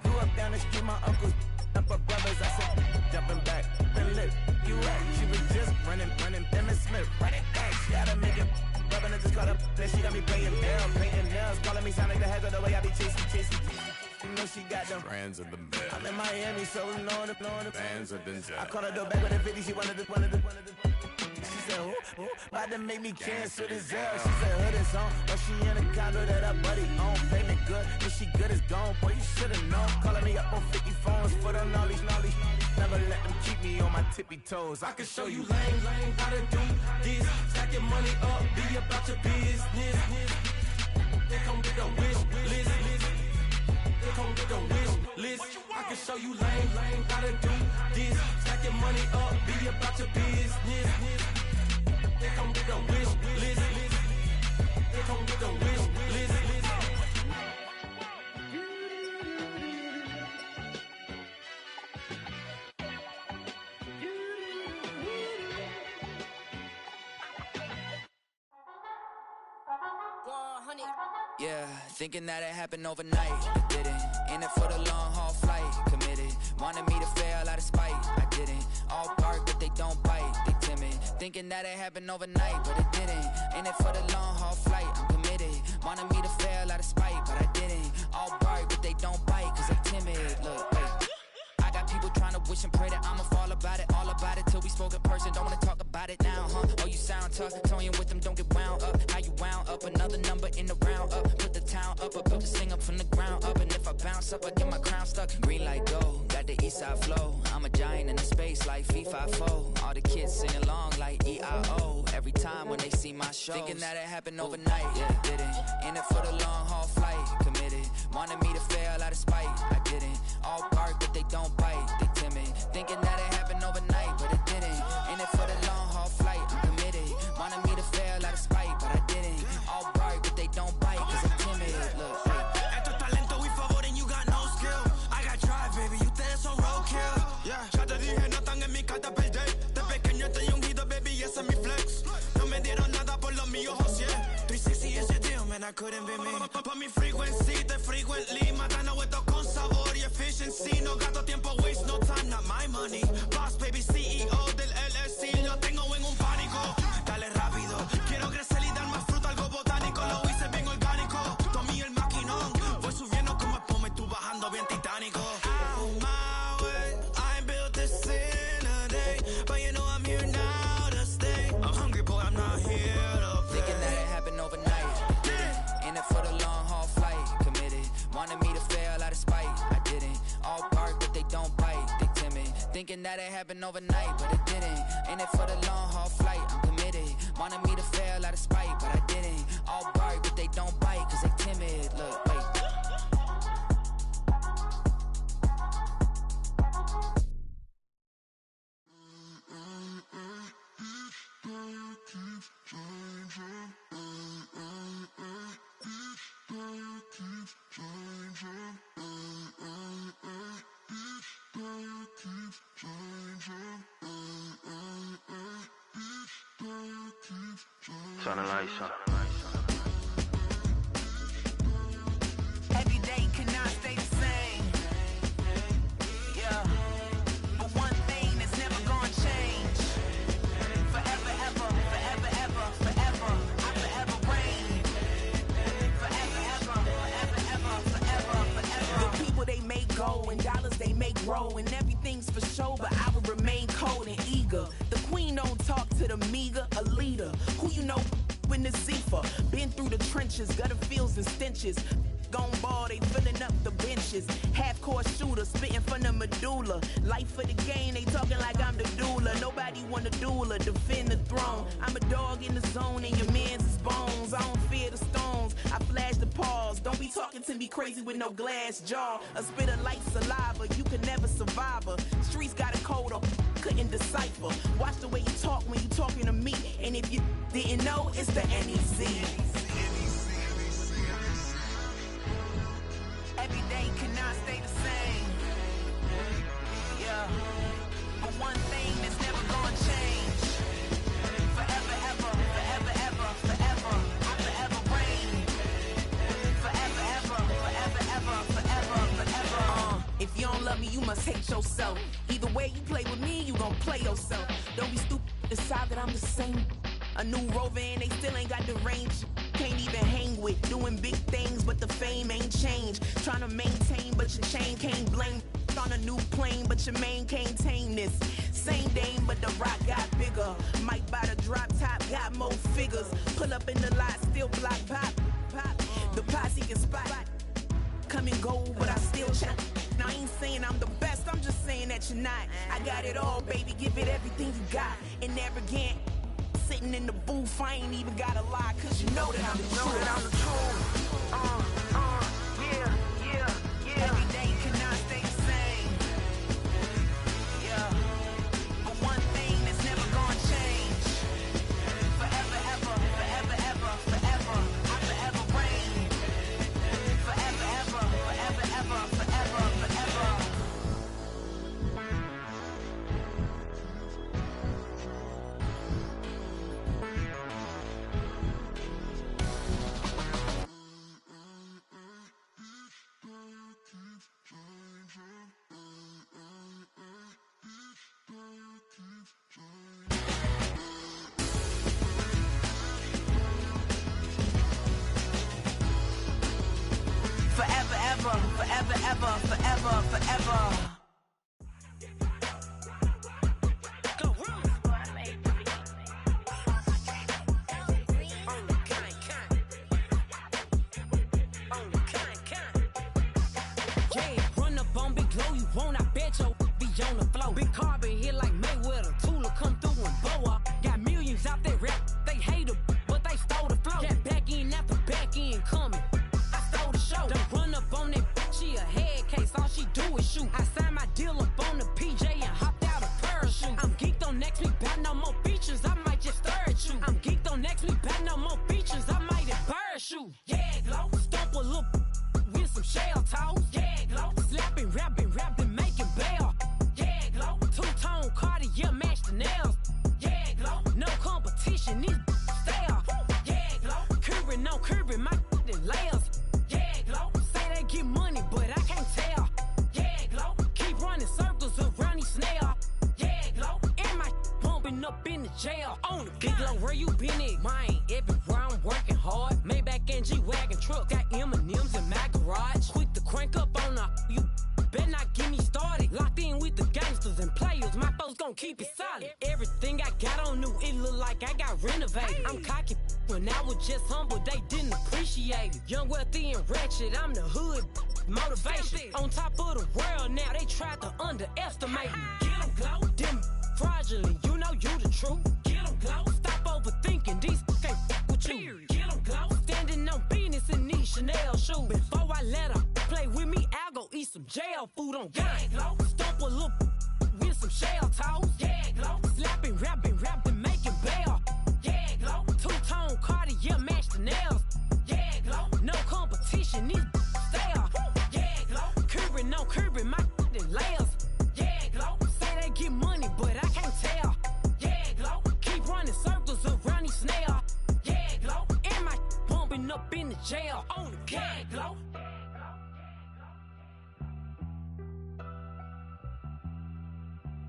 Grew up down the street, my uncles, up her brothers. I said, jumping back, then lit. You at? She was just running, Emmett Smith, running back. She had to make it, rubbing the caught up, then she got me playing L, painting nails, calling me sound like the head of the way I be chasing. You know she got them brands of the best. I'm in Miami, so blowing the fans of Denzel. I called her door back with a 50, she wanted the. She said, ooh, about to make me cancel this L. She said, hood is on, but she in a condo that her buddy own. Payment good, if she good is gone, boy, you should've known. Calling me up on 50 phones, foot on all these. Never let them keep me on my tippy toes. I can show you lame, how to do this. Stack your money up, be about your business. They come with the wish list. They come with the wish list. I can show you lame, how to do this. Stack your money up, be about your business. They come with the wish list. They come with the wish list. Yeah, thinking that it happened overnight, it didn't. In it for the long haul flight, committed. Wanted me to fail out of spite, I didn't. All bark but they don't bite, they timid. Thinking that it happened overnight, but it didn't. In it for the long haul flight, I'm committed. Wanted me to fail out of spite, but I didn't. All bark but they don't bite, cause I'm timid. Look, wait. I got people trying to wish and pray that I'ma fall about it, all about it till we spoke in person. Don't wanna talk about it now, huh? Oh, you sound tough, toying with them, don't get wound up. How you wound up? Another number in the round up. Put the town up, I built this thing up from the ground up. And if I bounce up, I get my crown stuck. Green light go, got the east side flow. I'm a giant in the space like FIFA4. All the kids sing along like EIO. Every time when they see my show, thinking that it happened overnight, yeah, it didn't. In it for the long haul flight, committed. Wanted me to fail out of spite, I didn't. All bark but they don't bite, they timid. Thinking that it happened overnight, but it didn't. In it for the long haul flight, I'm committed. Wanted me to fail out of spite, but I didn't. All bark but they don't bite, cause I'm timid. Look, Esto es talento y favor and you got no skill. I got drive, baby, you ustedes son roadkill. Yeah, ya te dije, no están en mi carta perder. De pequeño estoy ungido, baby, y ese es mi flex. No me dieron nada por lo mío, José. 360 is your deal, man, I couldn't be me. Pa' mi frequency, te frequently. Matando esto con sabor y efficiency. No gasto tiempo, waste no time, not my money. Boss, baby, CEO del LLC. Lo tengo en un pánico. Dale rápido, quiero crecer y dar más fruto, algo botánico. Lo hice bien orgánico. Tomé el maquinón. Voy subiendo como espuma y tú bajando bien titánico. Out my way, I built this in a day. But you know I'm here now to stay. I'm hungry, boy, I'm not here to play. Thinking that it happened overnight, in it for the long haul flight, committed. Wanted me to fail out of spite, I didn't. All bark but they don't bite, they timid. Thinking that it happened overnight, but it didn't. In it for the long haul flight, I'm committed. Wanted me to fail out of spite, but I didn't. All bark but they don't bite, cause they timid. Look, wait. Turn the lights on. Every day cannot stay the same. Yeah. But one thing that's never gonna change. Forever, ever, forever, ever, forever. I forever reign. Forever, ever, forever, ever, forever, forever. The people they make go and dollars they make grow. And everything's for show, but I will remain cold and eager. The queen don't talk to the meager, a leader. Who you know in the Zephyr? Been through the trenches, gutter fields and stenches. Gone ball, they filling up the benches. Half-court shooter, spitting from the medulla. Life for the game, they talking like I'm the doula. Nobody want a doula, defend the throne. I'm a dog in the zone and your man's is bones. I don't fear the stones, I flash the paws. Don't be talking to me crazy with no glass jaw. A spit of light saliva, you can never survive her. Streets got a code up, couldn't decipher. Watch the way you talk when you talking to me. And if you didn't know, it's the NEC. Every day cannot stay the same. Yeah. But one thing that's never gonna change. Forever, ever, forever, ever, forever. I forever reign. Forever, ever, forever, ever, forever, forever. If you don't love me, you must hate yourself. Either way you play with me, you gon' play yourself. Don't be stupid, decide that I'm the same. A new Rover and they still ain't got the range. Can't even hang with. Doing big things, but the fame ain't changed. Trying to maintain, but your chain can't blame. On a new plane, but your main can't tame this. Same dame, but the rock got bigger. Might buy the drop top, got more figures. Pull up in the lot, still block pop. The posse can spot. Come and go, but I still chat. Now I ain't saying I'm the best, I'm just saying that you're not. I got it all, baby, give it everything you got. And arrogant, sitting in the booth, I ain't even gotta lie, cause you know that I'm the truth. Yeah. Every day cannot stay the same. Yeah. But one thing that's never gonna change. Forever, ever, forever, ever, forever. I forever reign. Forever, ever, forever, ever, forever, forever. Forever, ever, forever, ever, forever, forever. Yeah, run up on Big Glow, you won't, I bet your be on the floor. Big Carbon hit like Mayweather, Tula come through and blow up. Got millions out there rap, they hate her, but they stole the flow. Got back in after back in coming. I stole the show. Don't run up on that, she a head case, all she do is shoot. I signed my deal up on the PJ and hopped out a parachute. I'm geeked on next week, bout no more features, I might just stir at you. I'm geeked on next week, bout no more features, I might embarrass you. Yeah, Glow, stomp a little with some shell toes. Yeah, Glow, slapping, rapping, making bail. Yeah, Glow, two-tone Cartier match the nails. Yeah, Glow, no competition, these stale. Yeah, Glow, curving, no curving, my layers. Yeah, Glow, say they get money, but I can't tell. Yeah, Glow, keep running circles around these snail. Yeah, Glow, and my bumping up in the jail. On the Big Glow, where you been at? Mine, everywhere I'm working hard. Maybach and G-Wagon truck, got M&M's in my garage. Quick to crank up on her, you better not get me started. Locked in with the gangsters and players, my folks gon' keep it solid. Everything I got on new, it look like I got renovated. I'm cocky when I was just humble, they didn't appreciate it. Young, wealthy, and ratchet, I'm the hood motivation. On top of the world now, they tried to underestimate me. Get 'em, Glow, them fraudulent, you know you the truth. Get 'em, Glow, stop overthinking, these can't with you. Get 'em, Glow, standing on business in these Chanel shoes. Before I let her play with me, I'll go eat some jail food on gang. Glow, stomp a little with some shell toes. Yeah, Glow, slapping, rapping, making bail. Yeah, Glow, two-tone Cartier match the nails. Yeah, Glow, no competition, these stale. Yeah, Glow, curving, no curving, my layers. Yeah, Glow, say they get money, but I can't tell. Yeah, Glow, keep running circles around these snail. Yeah, Glow, and my bumping up in the jail. On the gang, Glow.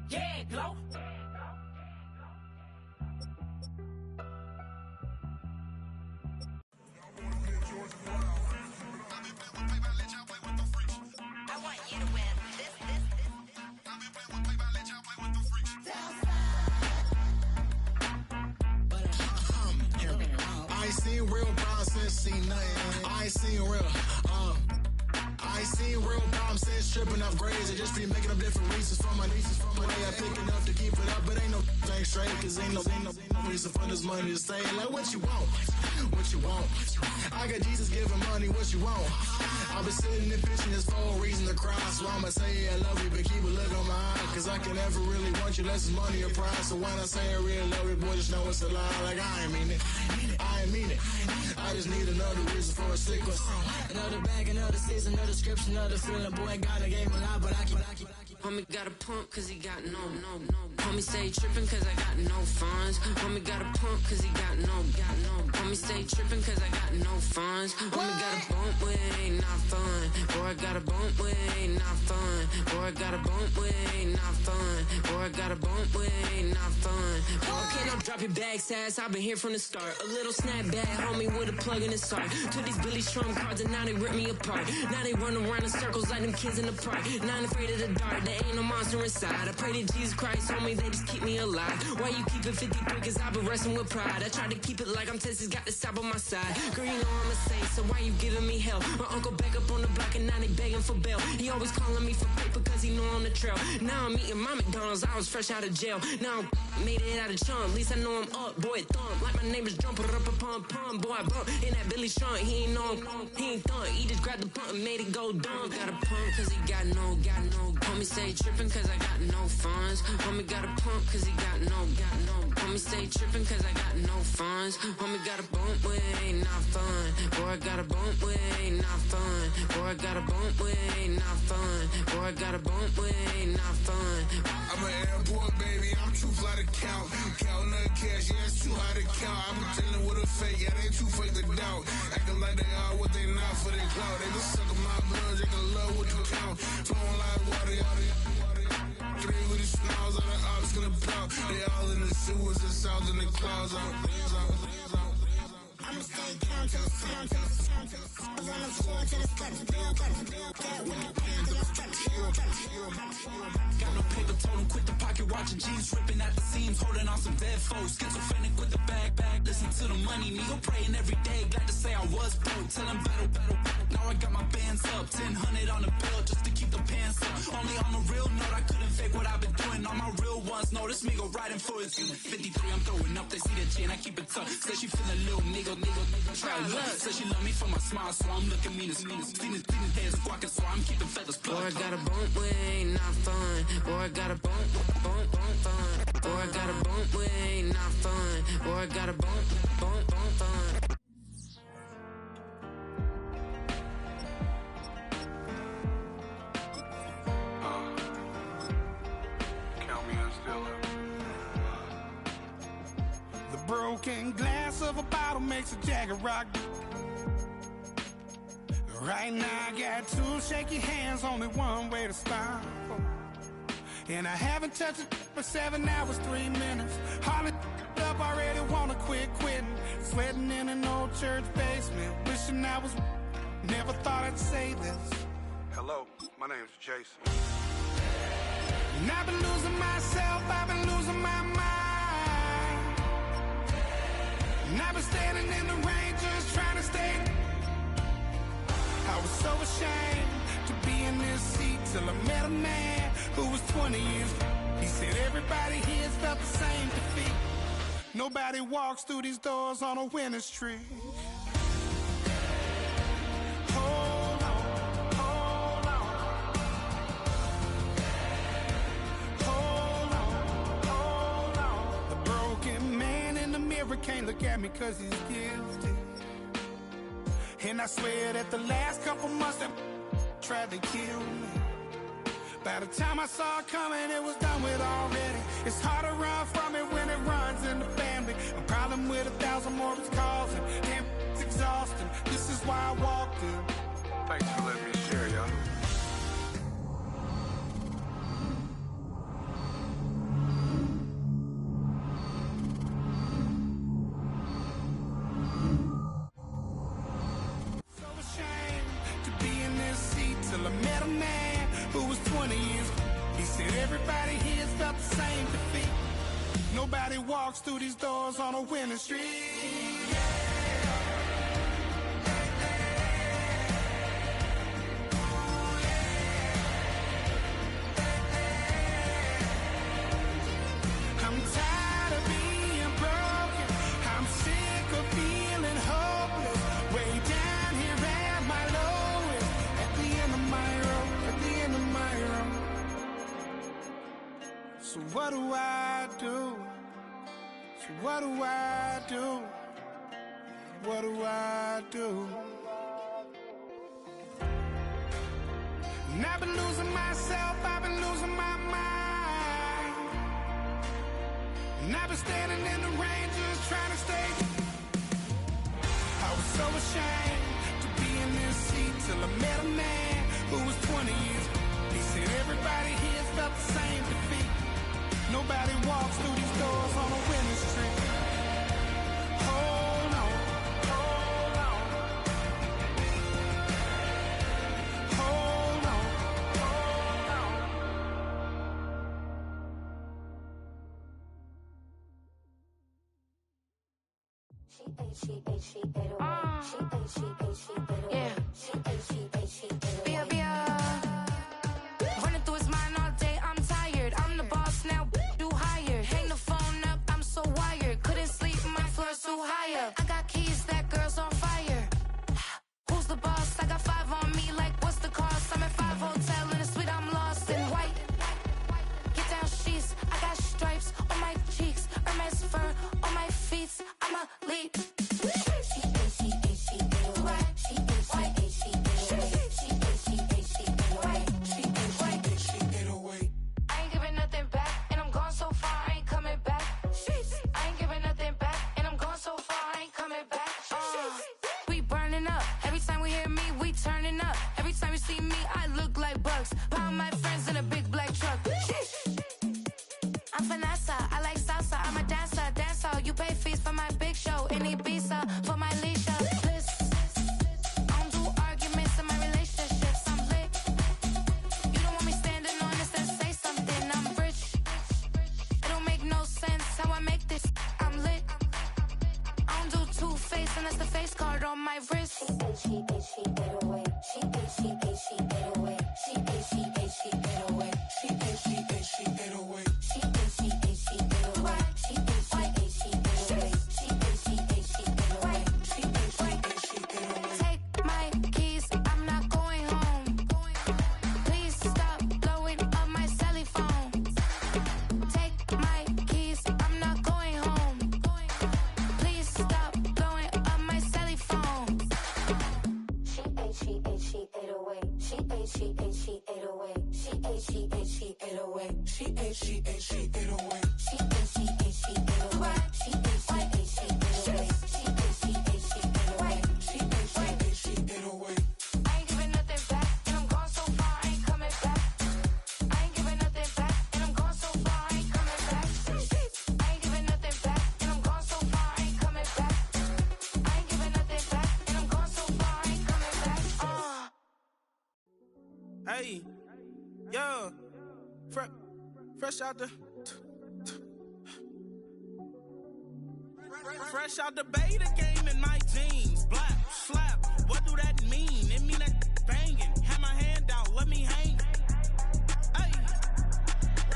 Yeah, Glow. I want you to win. I ain't seen real problems since seen nothing. I ain't seen real, I ain't seen real problems since tripping off grades. I just be making up different reasons for my nieces. From my day I pick enough to keep it up, but ain't no thing straight. Cause ain't no reason for this money to stay. Like what you want, what you want. I got Jesus giving money, what you want. I've been sitting and pitching this for a reason to cry. So I'ma say I love you, but keep a look on my eye. Cause I can never really want you unless it's money or pride. So when I say I really love you, boy, just know it's a lie. Like I ain't mean it, I ain't mean it. I just need another reason for a sequence. Another bag, another season, another description, another feeling. Boy, God, I gave him a lot, but I keep Homie got a pump cause he got no. Homie stay trippin' cause I got no funds. Homie got a pump cause he got no. Homie stay trippin' cause I got no funds. Homie got a bump with it ain't not fun. Boy, I got a bump with it ain't not fun. Boy, I got a bump with it ain't not fun. Boy, I got a bump with it ain't not fun. Okay, now drop your bag, sass. I've been here from the start. A little snapback, homie, with a plug in his heart. Took these Billy Trump cards and now they rip me apart. Now they run around in circles like them kids in the park. Not afraid of the dark, there ain't no monster inside. I pray to Jesus Christ, homie, they just keep me alive. Why you keep it 53? Cause I've been wrestling with pride. I try to keep it like I'm Texas, got the stop on my side. Girl, you know I'm a saint, so why you giving me hell? My uncle back up on the block and now they begging for bail. He always calling me for paper cause he know I'm the trail. Now I'm eating my McDonald's, I was fresh out of jail. Now I made it out of chunk, at least I know I'm up. Boy, thump, like my neighbors jumping up a pump. Boy, I bump in that Billy Strong, he ain't know him, he ain't thump. He just grabbed the pump and made it go dumb. Got a pump cause he got no. Homie stay trippin' cause I got no funds. Homie got a pump cause he got no. Homie stay trippin' cause I got no funds. Homie got a bump with it ain't not fun. Boy, I got a bump with it ain't not fun. Boy, I got a bump with it ain't not fun. Boy, I got a bump with it ain't not fun. I'm an airport baby, I'm too fly to count. Counting the cash, yeah, it's too high to count. I'm pretending with a fake, yeah, they too fake to doubt. Acting like they are what they not for their clout. They been sucking my blood, they can love what you count. Flowing like water, three with the smiles on the ops gonna pout. They all in the sewers, the south in the clouds. I'ma stay down to the sound, on the floor to the steps, Got no paper, told him quit the pocket, watching jeans ripping at the seams, holding on some dead foes. Schizophrenic with the bag, listen to the money, me go praying every day, glad to say I was broke. Tell him battle. Now I got my bands up, 1,000 on the bill just to keep the pants up. Only on the real note, I couldn't fake what I've been doing. All my real ones know this me go right influence. 53, I'm throwing up, they see the chain, I keep it tough. Say she feeling little nigga, try look. Say she love me for my smile, so I'm looking mean as mean. Seen his head squawking, so I'm keeping feathers plucked. Boy, I got a bump with it ain't not fun. Boy, I got a bump fun. Boy, I got a bump with it ain't not fun. Boy, I got a bump fun. Count me in still up. The broken glass of a bottle makes a Jagger rock. Right now I got two shaky hands, only one way to stop. And I haven't touched it for 7 hours, 3 minutes. Hardly up, already wanna quitting. Sweating in an old church basement, wishing I was. Never thought I'd say this. Hello, my name's Jason. And I've been losing myself, I've been losing my mind. And I've been standing in the rain just trying to stay. I was so ashamed to be in this seat till I met a man who was 20 years. He said everybody here's felt the same defeat. Nobody walks through these doors on a winning streak. Hold on. The broken man in the mirror can't look at me cause he's guilty. And I swear that the last couple months that tried to kill me. By the time I saw it coming, it was done with already. It's hard to run from it when it runs in the family. A problem with 1,000 more it's causing. Damn, it's exhausting. This is why I walked in. Thanks for letting me share, y'all. Till I met a man who was 20 years. He said everybody here's felt the same defeat. Nobody walks through these doors on a winning streak. I'm tired of being broken. I'm sick of feeling hopeless. Way down here at my lowest. At the end of my road. At the end of my road. So what do I do? So what do I do? What do I do? And I've been losing myself. I've been losing my been standing in the rain just trying to stay. I was so ashamed to be in this seat till I met a man who was 20 years. He said everybody here felt the same defeat. Nobody walks through these doors on a winning streak. Hold on, hold on. Hold on, hold on. Running through his mind all day, I'm tired. I'm the boss now, do higher. Hang the phone up, I'm so wired. Couldn't sleep, my floor's too higher. I got keys, that girl's on fire. Who's the boss? I got 5 on me, like what's the cost? I'm at 5 hotel in a suite, I'm lost in white. Get down sheets, I got stripes on my cheeks, Hermes fur on my feet. I'm a leap. I ain't giving nothing back, and I'm gone so far, I ain't coming back. I ain't giving nothing back, and I'm gone so far, I ain't coming back. We burning up. Every time we hear me, we turning up. Every time you see me, I look like bugs. Pound my friends in a big black truck. I'm Vanessa, I like salsa, I'm a dancer, dancer. You pay fees for my big show in Ibiza, for my leisure. I don't do arguments in my relationships, I'm lit. You don't want me standing on this, then say something, I'm rich. It don't make no sense how I make this, I'm lit. I don't do two-face, and that's the face card on my wrist. Take my keys, I'm not going home. Please stop blowing up my celly phone. Take my keys, I'm not going home. Please stop blowing up my celly phone. I ain't giving nothing back, and I'm gone so far, I ain't coming back. I ain't giving nothing back, and I'm gone so far, I ain't coming back. I ain't giving nothing back, and I'm gone so far, I ain't coming back. I ain't giving nothing back, and I'm gone so far, I ain't coming back. Hey, yo, fresh out the fresh out the beta game in my jeans. Black, slap, what do that mean? It mean that banging. Have my hand out, let me hang. Hey,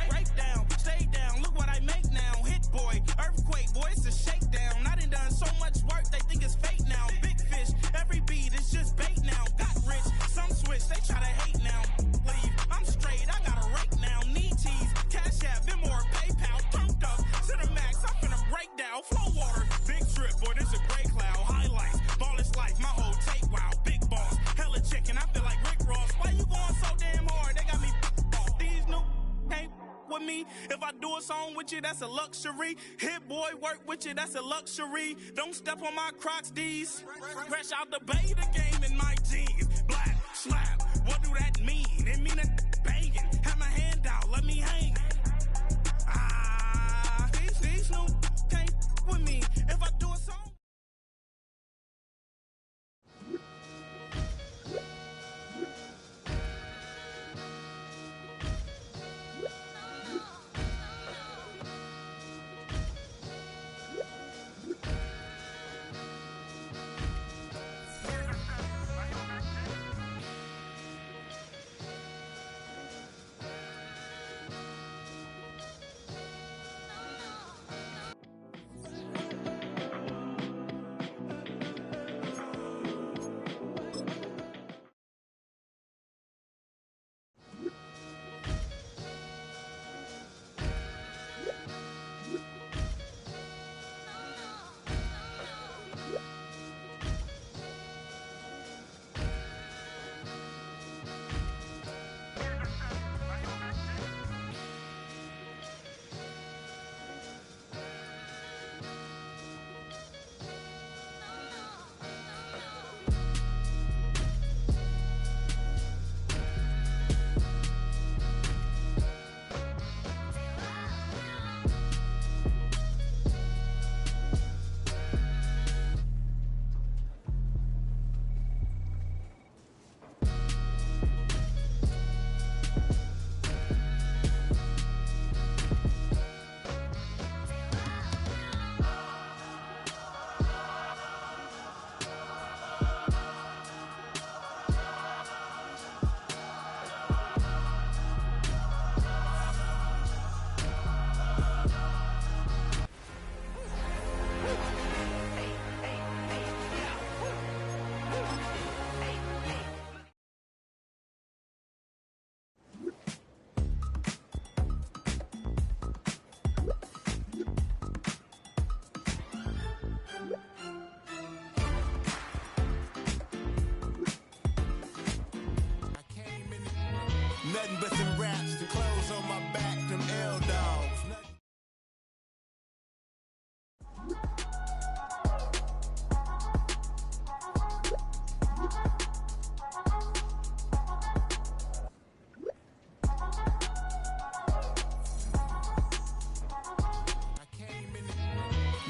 break down, stay down, look what I make now. Hit boy, earthquake, boy, it's a shakedown. I done so much work, they think it's fake now. Big fish, every beat is just bait now. Got rich, some switch, they try to hate now. Leave, I'm straight, I got a rake now. Need tease, cash app, Venmo or PayPal. Pumped up to the max, I'm finna break down. Flow water, big trip, boy, this a gray cloud. Highlights, ball is life, my whole tape, wow. Big boss, hella chicken, I feel like Rick Ross. Why you going so damn hard? They got me off. These new can't with me. If I do a song with you, that's a luxury. Hit boy, work with you, that's a luxury. Don't step on my Crocs, D's. Fresh out the beta game in my jeans. Black, slap, what do that mean? It mean that banging. Have my hand out, let me hang. These new can't with me. If I do a song. Nothing but some raps, the clothes on my back, them L-Dogs.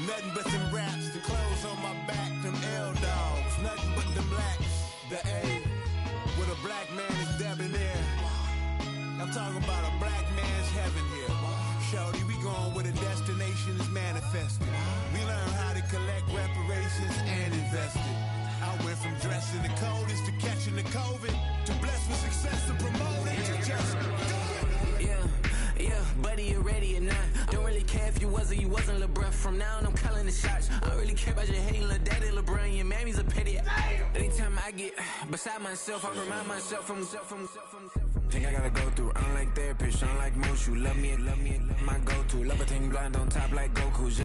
Nothing but some raps, the clothes on my back, them L-Dogs. Nothing but them blacks, the A, with a black man is debonair. I'm talking about a black man's heaven here. Shorty, we going where the destination is manifested. We learn how to collect reparations and invest it. I went from dressing the coldest to catching the COVID, to blessed with success to promote it, to just Yeah, buddy, you ready or not? Don't really care if you was or you wasn't, lil' bruh. From now on, I'm calling the shots. I don't really care about your hating, lil' daddy, LeBron. Your mammy's a pity. Anytime I get beside myself, I remind myself from. Think I gotta go through. I don't like therapy, I don't like most. You love me, my go-to. Love a thing blind on top like Goku.